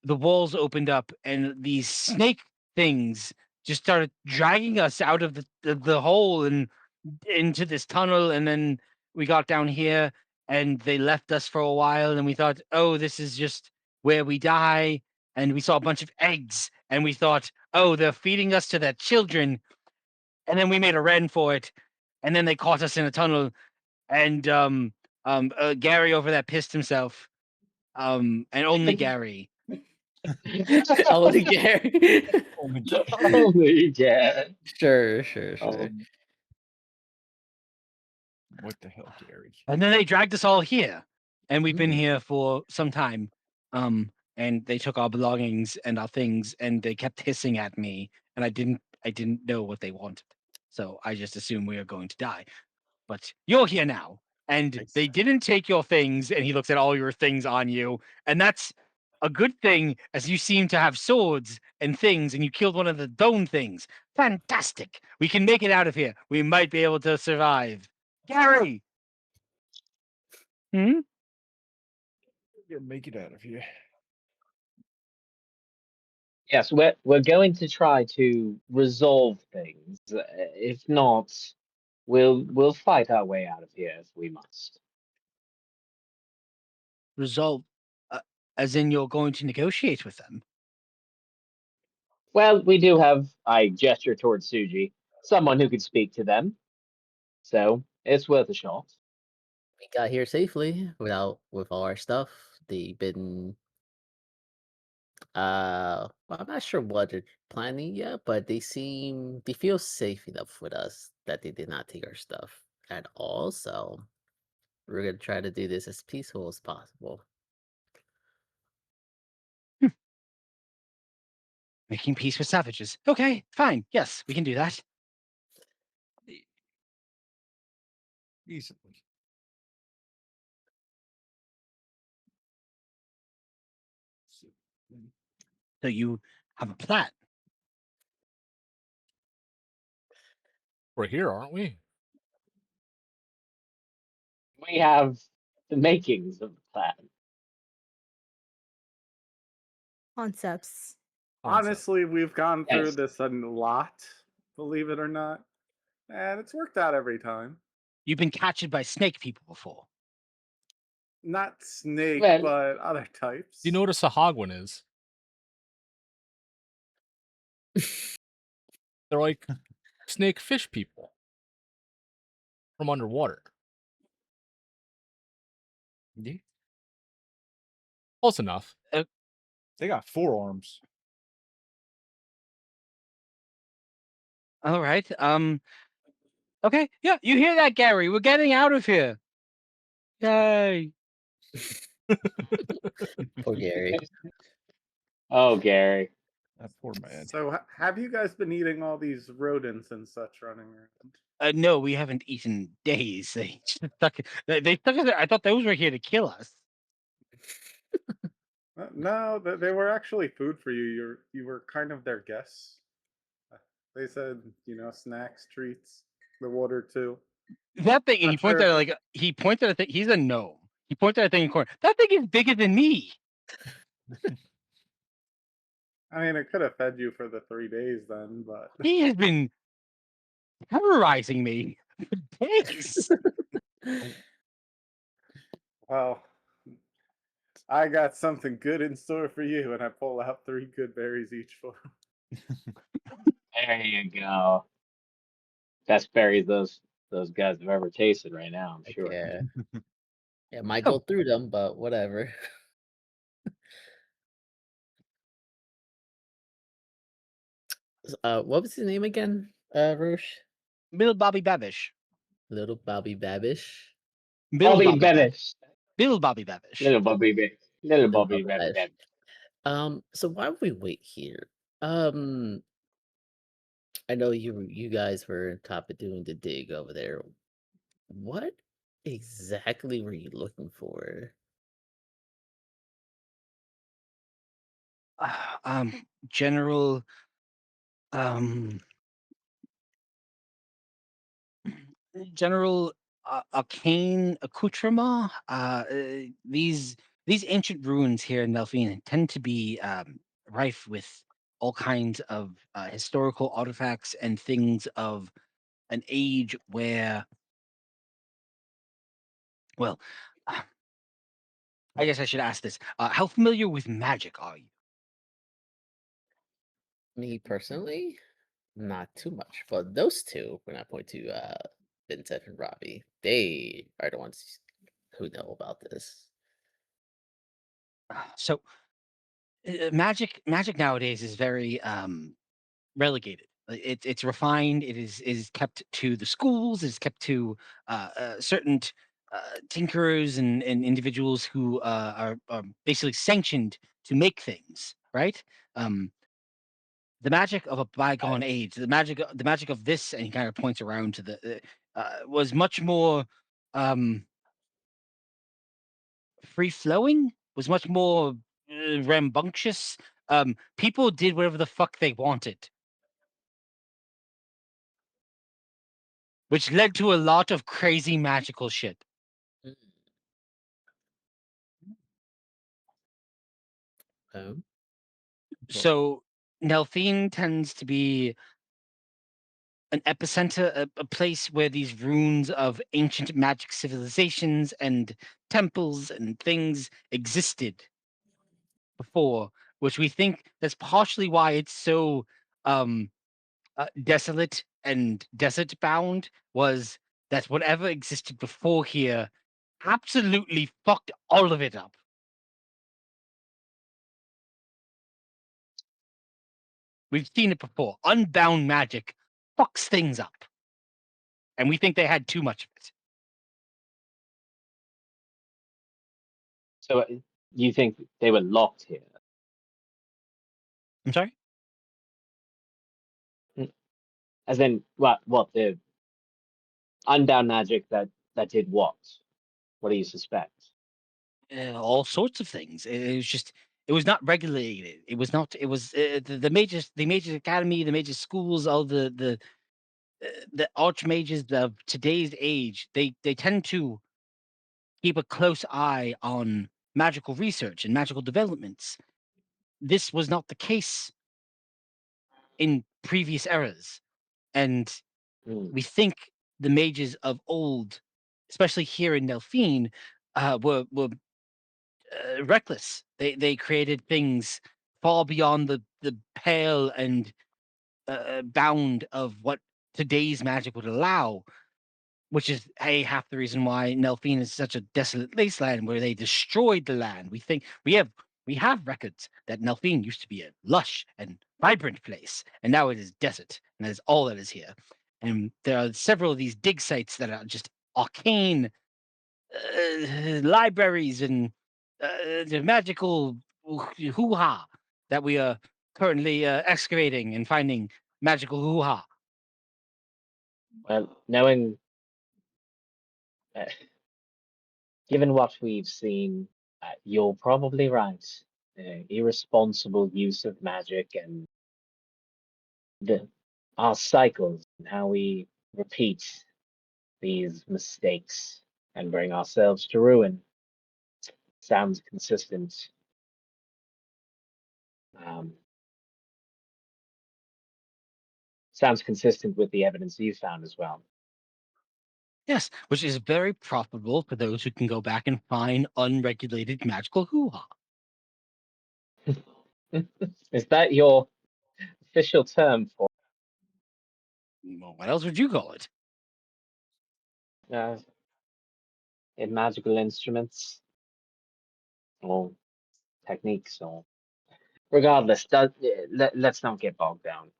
the walls opened up, and these snake things just started dragging us out of the hole and into this tunnel. And then we got down here, and they left us for a while, and we thought, oh, this is just where we die. And we saw a bunch of eggs, and we thought, oh, they're feeding us to their children. And then we made a run for it, and then they caught us in a tunnel, and Gary over there pissed himself, and only Gary. Only Gary. Only Gary. Holy yeah. Sure. What the hell, Gary? And then they dragged us all here, and we've been Mm. here for some time. And they took our belongings and our things, and they kept hissing at me, and I didn't know what they wanted, so I just assumed we were going to die. But you're here now, and Nice. they didn't take your things. And he looks at all your things on you, and that's a good thing, as you seem to have swords and things, and you killed one of the bone things. Fantastic. We can make it out of here. We might be able to survive. Gary. Hmm? Yeah, make it out of here. Yes, we're going to try to resolve things. If not, we'll fight our way out of here if we must. Resolve, as in you're going to negotiate with them. Well, we do have, I gesture towards Suji, someone who could speak to them. So it's worth a shot. We got here safely with all our stuff. They've been well, I'm not sure what they're planning yet, but they feel safe enough with us that they did not take our stuff at all. So we're gonna try to do this as peaceful as possible. Making peace with savages. Okay, fine. Yes, we can do that. Easily. So you have a plan. We're here, aren't we? We have the makings of the plan. Concepts. Honestly, we've gone through Yes. this a lot, believe it or not, and it's worked out every time. You've been captured by snake people before. Not snake, Well- but other types. Do you know what a Sahagwin is? They're like snake fish people from underwater. Yeah. Close enough. They got 4 arms. All right. Okay. Yeah, you hear that, Gary? We're getting out of here. Yay. Poor Gary. Oh, Gary. That poor man. So, have you guys been eating all these rodents and such running around? No, we haven't eaten days. They just stuck. They stuck us there. I thought those were here to kill us. No, they were actually food for you. You were kind of their guests. They said, snacks, treats, the water too. That thing, and he Not pointed sure. at he pointed at the thing. He's a gnome. He pointed at the thing in the corner. That thing is bigger than me. I mean, it could have fed you for the 3 days then, but He has been terrorizing me for days. well, I got something good in store for you, and I pull out 3 good berries each for. There you go. Best berries those guys have ever tasted right now, I'm Heck sure. yeah. Yeah, might Oh. go through them, but whatever. What was his name again? Roche? Bill Bobby Babish. Little Bobby Babish. Bill Bobby Bobby Babish. Babish. Bill Bobby Babish. Little Bobby Babish. Little Little Bobby Bobby Babish. So why don't we wait here? I know you guys were on top of doing the dig over there. What exactly were you looking for? General general arcane accoutrement. These ancient ruins here in Delphine tend to be rife with all kinds of historical artifacts and things of an age where, well, I guess I should ask this. How familiar with magic are you? Me personally, not too much. But those two, when I point to Vincent and Robbie, they are the ones who know about this. So, magic nowadays is very relegated. It's refined. It is kept to the schools. It's kept to certain tinkerers and individuals who are basically sanctioned to make things. Right. The magic of a bygone age, the magic of this, and he kind of points around to the was much more free flowing. Was much more rambunctious. People did whatever the fuck they wanted, which led to a lot of crazy magical shit. Mm. Oh. So Nelthine tends to be an epicenter, a place where these ruins of ancient magic civilizations and temples and things existed before, which we think that's partially why it's so desolate and desert bound, was that whatever existed before here absolutely fucked all of it up. We've seen it before. Unbound magic fucks things up. And we think they had too much of it. So you think they were locked here? I'm sorry? As in, what the unbound magic that did what? What do you suspect? All sorts of things. It was just, it was not regulated. It was not, it was the major academy, the major schools, all the archmages of today's age, they tend to keep a close eye on magical research and magical developments. This was not the case in previous eras. And we think the mages of old, especially here in Delphine, were reckless. They created things far beyond the pale and bound of what today's magic would allow, which is half the reason why Nelphine is such a desolate wasteland where they destroyed the land. We have records that Nelphine used to be a lush and vibrant place, and now it is desert, and that is all that is here. And there are several of these dig sites that are just arcane libraries and the magical hoo-ha. that we are currently excavating and finding magical hoo-ha. Well, knowing, uh, given what we've seen, you're probably right. Irresponsible use of magic and our cycles and how we repeat these mistakes and bring ourselves to ruin sounds consistent. Sounds consistent with the evidence you found as well. Yes, which is very profitable for those who can go back and find unregulated magical hoo-ha. Is that your official term for Well, what else would you call it? uh, in magical instruments or techniques or regardless? Let's not get bogged down.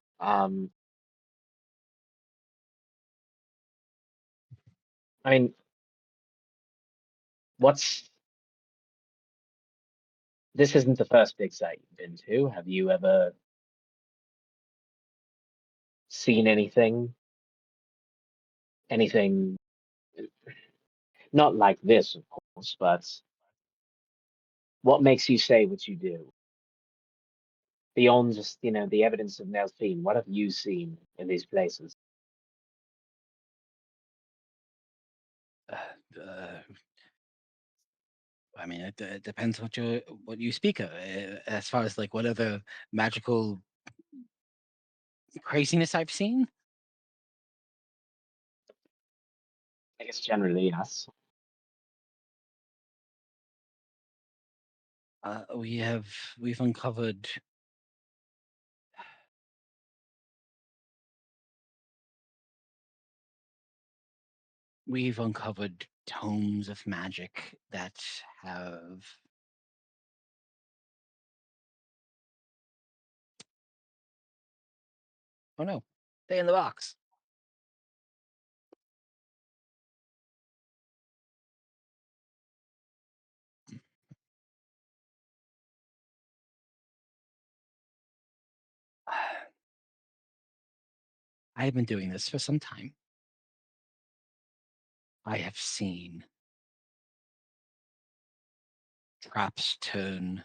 I mean, this isn't the first big site you've been to. Have you ever seen anything not like this, of course, but what makes you say what you do? Beyond just, the evidence of Nelfine, what have you seen in these places? I mean, it depends what you speak of. As far as like what other magical craziness I've seen. I guess generally, yes. We've uncovered tomes of magic that have oh no, stay in the box. I have been doing this for some time. I have seen traps turn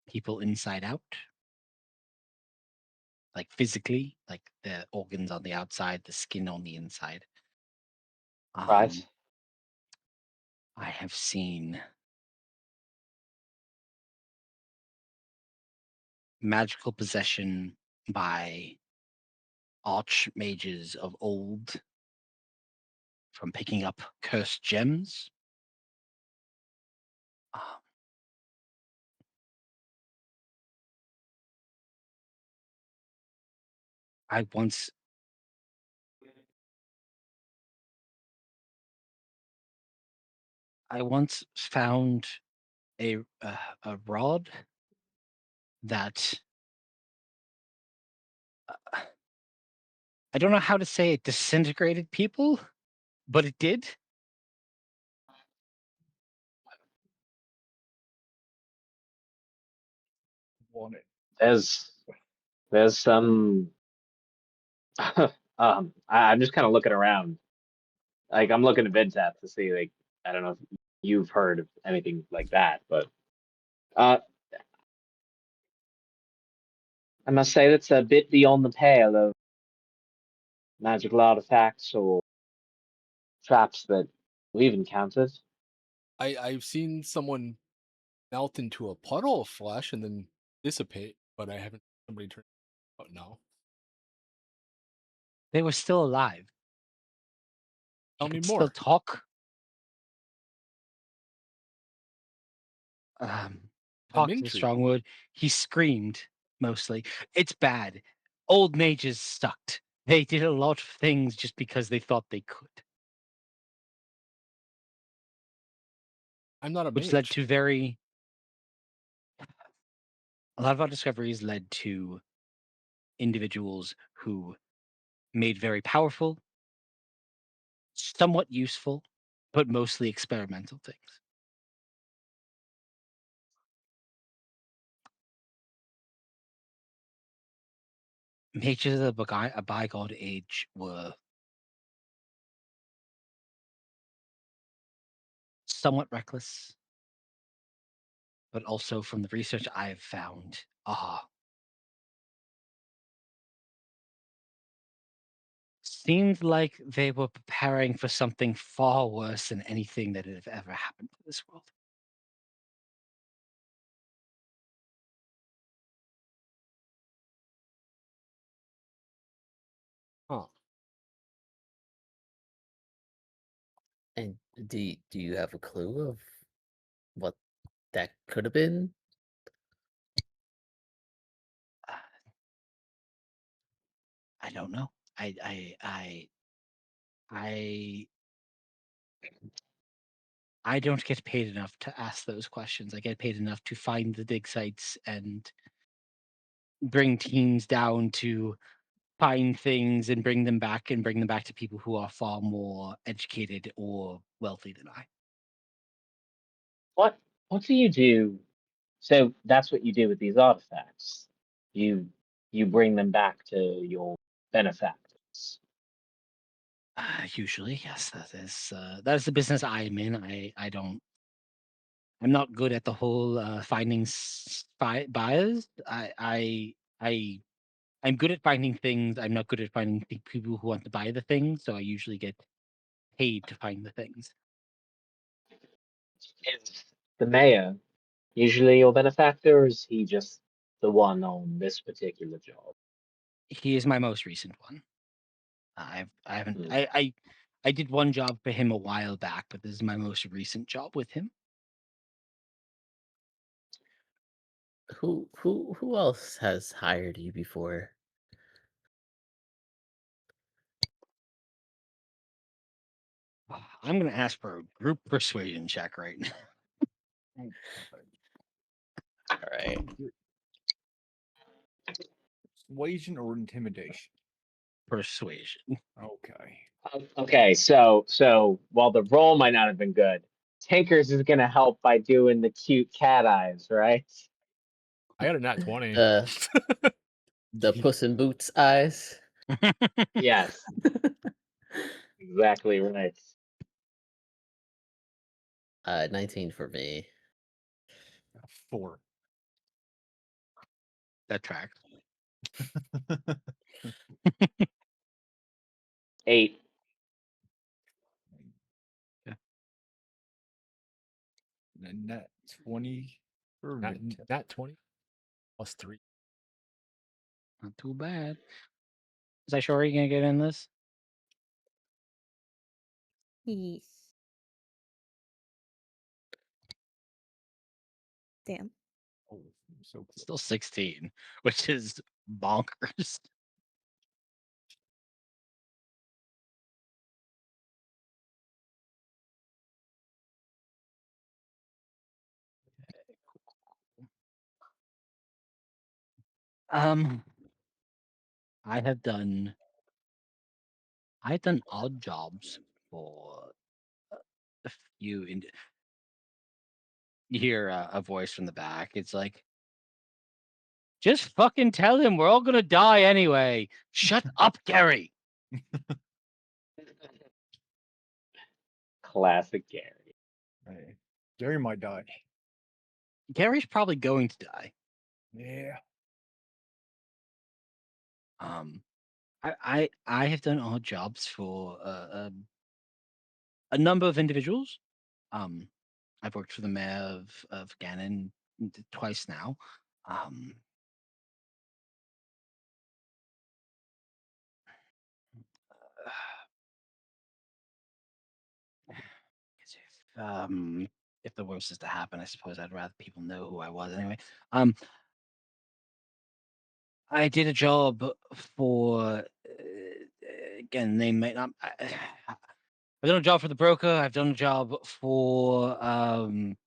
people inside out, like physically, like the organs on the outside, the skin on the inside. Right. I have seen magical possession by archmages of old from picking up cursed gems. Um, I once found a rod that I don't know how to say it disintegrated people, but it did. Want it. There's some. I'm just kind of looking around. Like I'm looking at Ventat to see, like, I don't know if you've heard of anything like that, but I must say that's a bit beyond the pale of magical artifacts or traps that we've encountered. I've seen someone melt into a puddle of flesh and then dissipate, but I haven't seen somebody turn out now. They were still alive. Tell He me could more. still talk. I'm Talk is a intrigued. strong word. He screamed mostly. It's bad. Old mages sucked. They did a lot of things just because they thought they could, I'm not a which led mage. to a lot of our discoveries led to individuals who made very powerful, somewhat useful, but mostly experimental things. mages of a bygone age were somewhat reckless, but also from the research I've found, seemed like they were preparing for something far worse than anything that had ever happened to this world. Huh. And do you have a clue of what that could have been? Uh, I don't know. I I don't get paid enough to ask those questions. I get paid enough to find the dig sites and bring teams down to find things and bring them back to people who are far more educated or wealthy than I. What do you do? So that's what you do with these artifacts. You bring them back to your benefactors. Usually, yes, that is the business I'm in. I'm not good at the whole finding buyers. I'm good at finding things. I'm not good at finding people who want to buy the things. So I usually get paid to find the things. Is the mayor usually your benefactor, or is he just the one on this particular job? He is my most recent one. I haven't Hmm. I did one job for him a while back, but this is my most recent job with him. Who else has hired you before? I'm gonna ask for a group persuasion check right now. All right. Persuasion or intimidation? Persuasion. Okay. Okay, so while the roll might not have been good, Tinkers is gonna help by doing the cute cat eyes, right? I got a nat 20. The Puss in Boots eyes. Yes, exactly right. 19 for me. 4. That tracks. 8. And that 20 for Nat, Vinta. nat 20 plus 3. Not too bad. Is I sure you gonna get in this? Yes. Damn. Oh, so close. Still 16, which is bonkers. Um, I have done odd jobs for a few. You hear a voice from the back. It's like, just fucking tell him we're all gonna die anyway. Shut up, Gary. Classic Gary. Hey, Gary might die. Gary's probably going to die. Yeah. I have done odd jobs for a number of individuals. I've worked for the mayor of Gannon twice now. Um, if the worst is to happen, I suppose I'd rather people know who I was anyway. I did a job for again, they may not. I've done a job for the broker. I've done a job for an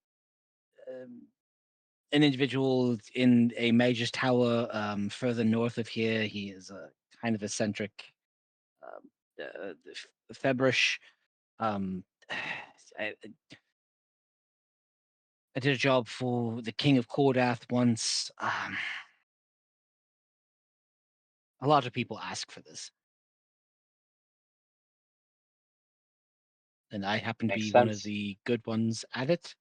individual in a major's tower further north of here. He is a kind of eccentric, feverish. Um, I, I did a job for the King of Cordath once. A lot of people ask for this. And I happen to Makes be one of sense. the good ones at it.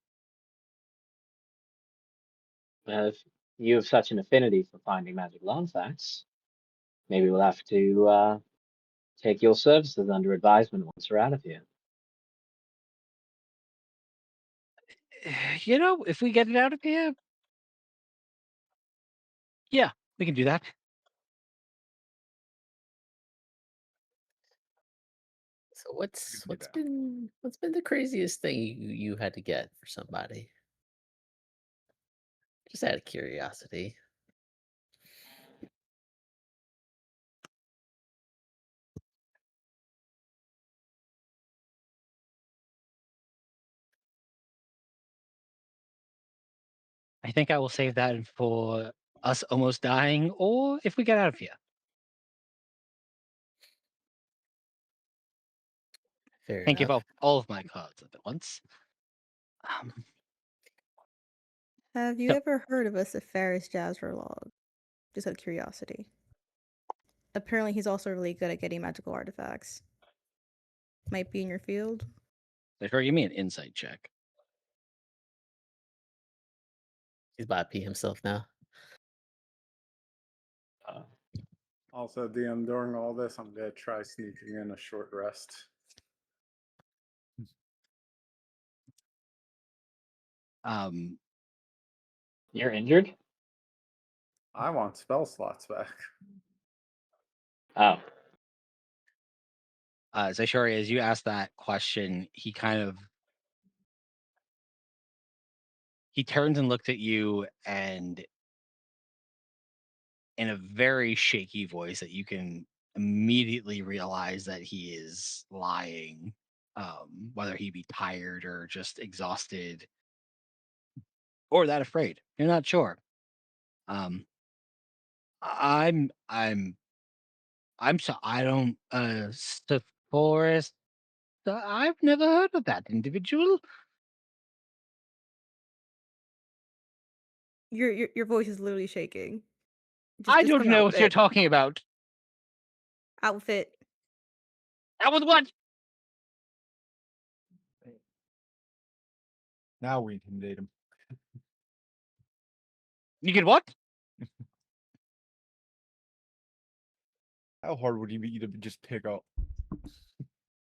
If you have such an affinity for finding magical artifacts, maybe we'll have to take your services under advisement once we're out of here. You know, if we get it out of here, yeah, we can do that. So We what's can do that. what's been the craziest thing you had to get for somebody? Just out of curiosity. I think I will save that for us almost dying, or if we get out of here. Fair Can't give enough. up all of my cards at once. Have you So- ever heard of a Sepharis Jazzerlog? Just out of curiosity. Apparently, he's also really good at getting magical artifacts. Might be in your field. I heard you mean an insight check. He's about to pee himself now. Also, DM, during all this, I'm gonna try sneaking in a short rest. You're injured? I want spell slots back. Oh. Zaishori, as you asked that question, he turns and looked at you, and in a very shaky voice that you can immediately realize that he is lying, whether he be tired or just exhausted or that afraid. You're not sure. I'm so I don't Forest. I've never heard of that individual. Your voice is literally shaking. I Just don't come know what you're outfit. talking about. Outfit. That was what? Now we intimidate him. You get what? How hard would he be to just pick up?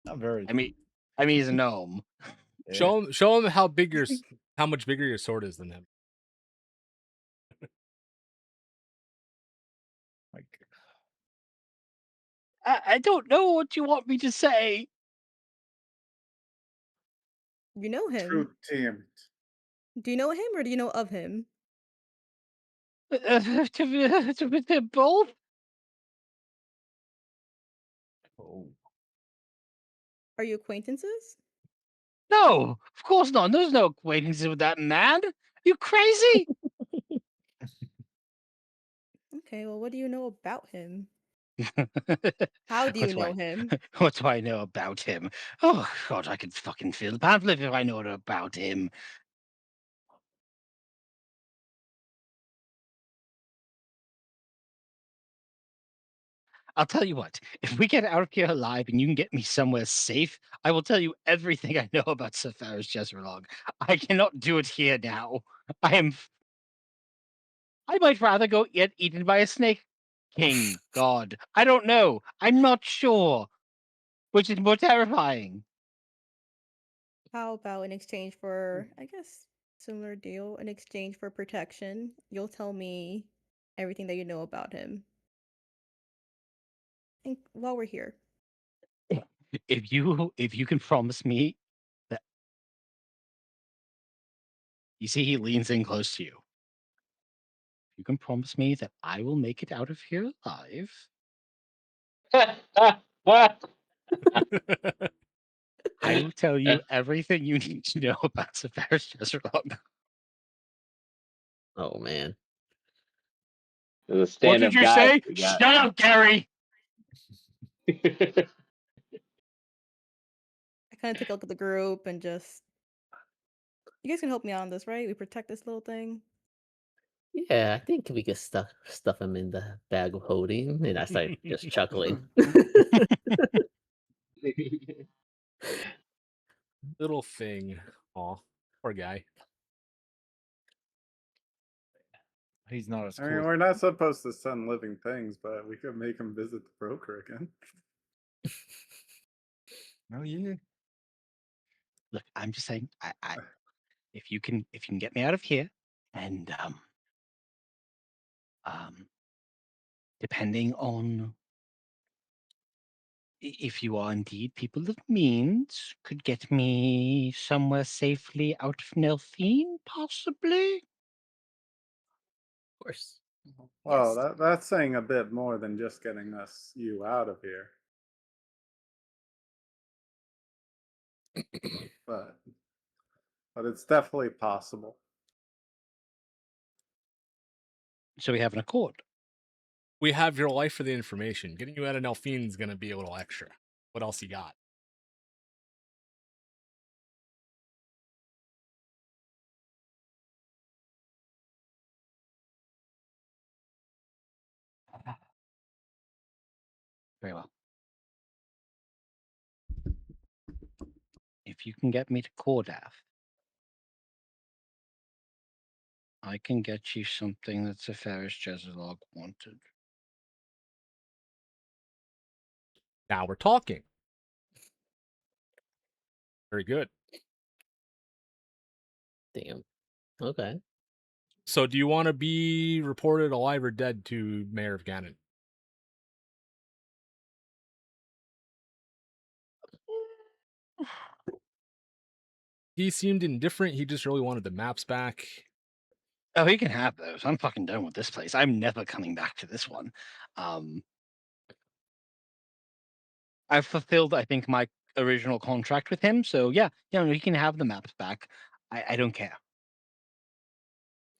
Not very. I mean, he's a gnome. Yeah. Show him how much bigger your sword is than him. Like, I don't know what you want me to say. You know him. True team. Do you know him or do you know of him? To both? oh, Are you acquaintances? No, of course not. There's no acquaintances with that man. You crazy? Okay, well, what do you know about him? How do you What do know I- him? What do I know about him? Oh God, I could fucking feel the pamphlet if I know about him. I'll tell you what, if we get out of here alive and you can get me somewhere safe, I will tell you everything I know about Sepharis Jezrelog. I cannot do it here now. I might rather go get eaten by a snake king god. I don't know. I'm not sure. Which is more terrifying. How about in exchange for, I guess, similar deal, in exchange for protection, you'll tell me everything that you know about him. And while we're here. If you can promise me that, you see, he leans in close to you. You can promise me that I will make it out of here alive. I will tell you everything you need to know about Sepharis Jezrelog. Oh man. The What stand-up did you guy say? we got. Shut up, Gary. I kind of take a look at the group and just. You guys can help me out on this, right? We protect this little thing. Yeah, I think we could stuff him in the bag of holding, and I start just chuckling. Little thing. Aw, poor guy. He's not as I mean, cool. we're not supposed to send living things, but we could make him visit the broker again. Oh yeah. Look, I'm just saying, if you can get me out of here, and depending on if you are indeed people of means, could get me somewhere safely out of Nelphine, possibly. Of course. Well, Yes. that's saying a bit more than just getting you out of here. but it's definitely possible. So we have an accord. We have your life for the information. Getting you out of Nelphine's gonna be a little extra. What else you got? Very well. If you can get me to Cordath, I can get you something that Seferis Jezalog wanted. Now we're talking. Very good. Damn. Okay. So, do you want to be reported alive or dead to Mayor of Ganon? He seemed indifferent. He just really wanted the maps back. Oh, he can have those. I'm fucking done with this place. I'm never coming back to this one. I've fulfilled, I think, my original contract with him. So yeah, he can have the maps back. I don't care.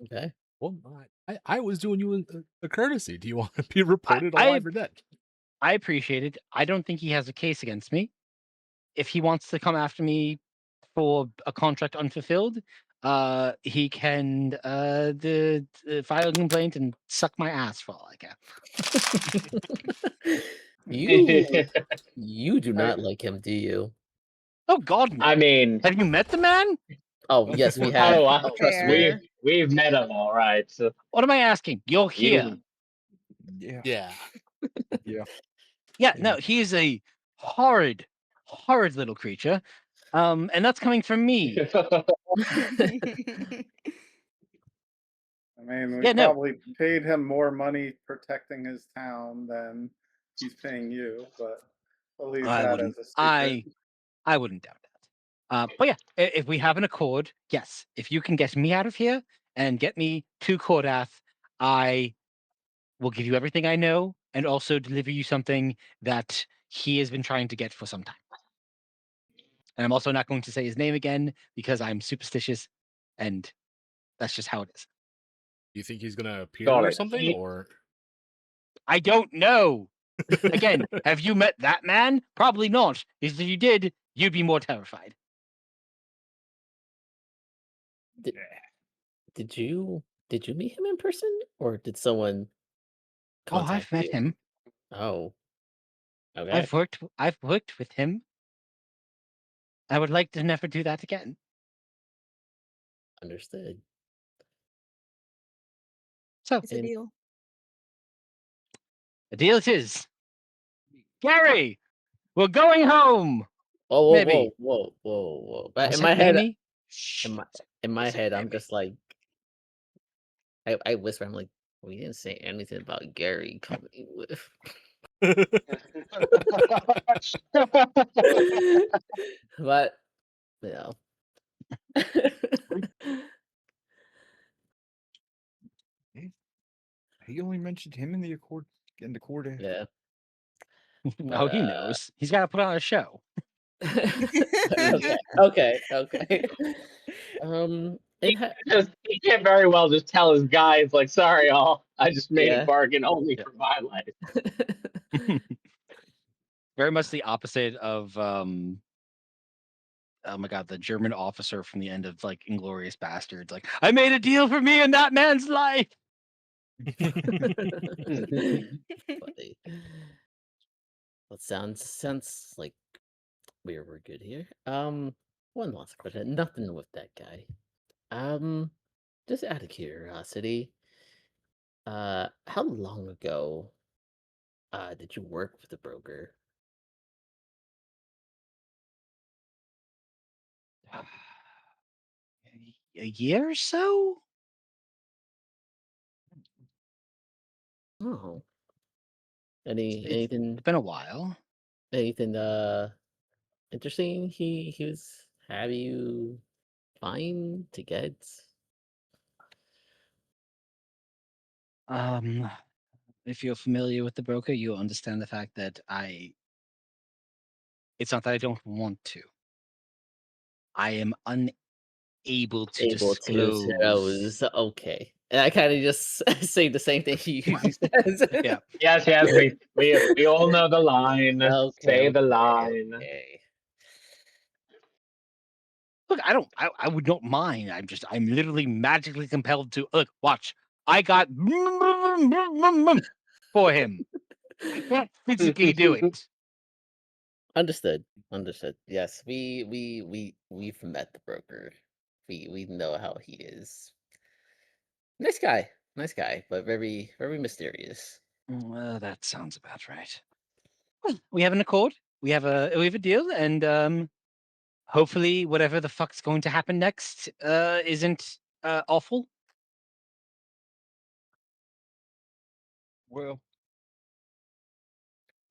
Okay. Well, I was doing you a courtesy. Do you want to be reported alive or dead? I appreciate it. I don't think he has a case against me. If he wants to come after me for a contract unfulfilled, he can file a complaint and suck my ass for all I care. You do not like him, do you? Oh God, no. I mean, Have you met the man? Oh yes, we What- have. oh, Oh, trust me. Fair. we've met him, all right. So What am I asking? You're here. you, Yeah. Yeah. Yeah. Yeah, no, he is a horrid, horrid little creature. And that's coming from me. I mean, we Yeah, no. probably paid him more money protecting his town than he's paying you, but we'll leave I that wouldn't. as a secret. I wouldn't doubt that. But yeah, if we have an accord, yes. If you can get me out of here and get me to Cordath, I will give you everything I know and also deliver you something that he has been trying to get for some time. And I'm also not going to say his name again because I'm superstitious, and that's just how it is. Do you think he's gonna appear Got or it. something, or? I don't know. Again, have you met that man? Probably not. Because if you did, you'd be more terrified. Did you meet him in person, or did someone Oh, contact I've met you? him. Oh. Okay. I've worked with him. I would like to never do that again. Understood. So It's a deal. the deal it is. Gary, we're going home. Oh, whoa, Maybe. whoa. I But in said my head, maybe. Shh. in my said head, I'm maybe. just like, I whisper, I'm like, we didn't say anything about Gary coming with. But you know. He only mentioned him in the accord. Yeah. Oh, he knows. He's got to put on a show. Okay. he can't very well just tell his guys like, "Sorry, all. I just made Yeah. a bargain only Yeah. for my life." Very much the opposite of oh my God, the German officer from the end of like Inglorious Bastards. Like, I made a deal for me and that man's life. Funny. Well, sounds like we're good here. One last question. Nothing with that guy. Just out of curiosity, how long ago did you work with the broker? A year or so? Oh, It's anything been a while. anything interesting he was have you find to get? If you're familiar with the broker, you understand the fact that it's not that I don't want to. I am unable to Able to disclose. okay. And I kind of just say the same thing he usually says. Yeah. Yes, we all know the line. Okay, Say the okay, line. okay. Look, I would not mind. I'm literally magically compelled to look, watch. I got for him. I can't physically do it. Understood. Yes, we've met the broker. We know how he is. Nice guy, but very mysterious. Well, that sounds about right. Well, we have an accord. We have a deal, and hopefully, whatever the fuck's going to happen next, isn't awful. Well, It's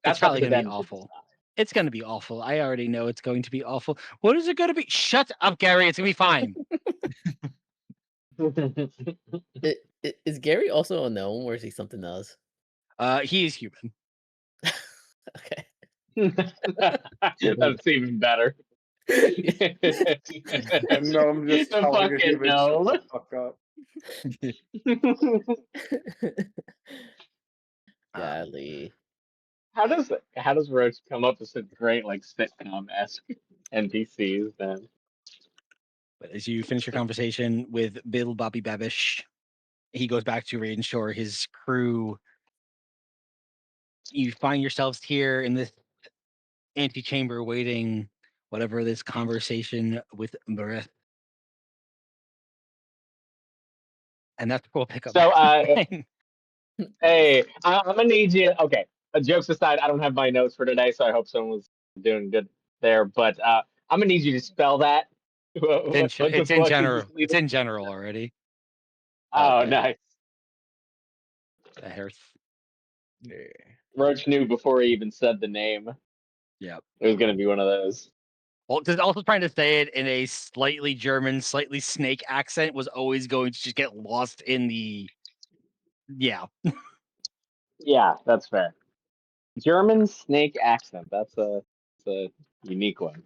That's up probably to going to be them to awful. It's going to be awful. I already know it's going to be awful. What is it going to be? Shut up, Gary. It's going to be fine. decide. Is Gary also a gnome, or is he something else? He is human. Okay. That's even better. And no, I'm just The telling a fucking human gnome. shut the fuck up. Golly. How does Roach come up with such great like sitcom-esque NPCs then? But as you finish your conversation with Bill Bobby Babish, he goes back to reassure his crew. You find yourselves here in this antechamber waiting whatever this conversation with Bareth. And that's where we'll pick up. So next time. hey, I'm gonna need you. Okay, jokes aside, I don't have my notes for today, so I hope someone was doing good there. But I'm gonna need you to spell that. What the It's in fuck is general. this It's leader? in general already. Oh, Okay. nice. The Hearth. yeah. Roach knew before he even said the name. Yeah. It was gonna be one of those. Well, just also trying to say it in a slightly German, slightly snake accent was always going to just get lost in the. Yeah. Yeah, that's fair. German snake accent. That's a unique one.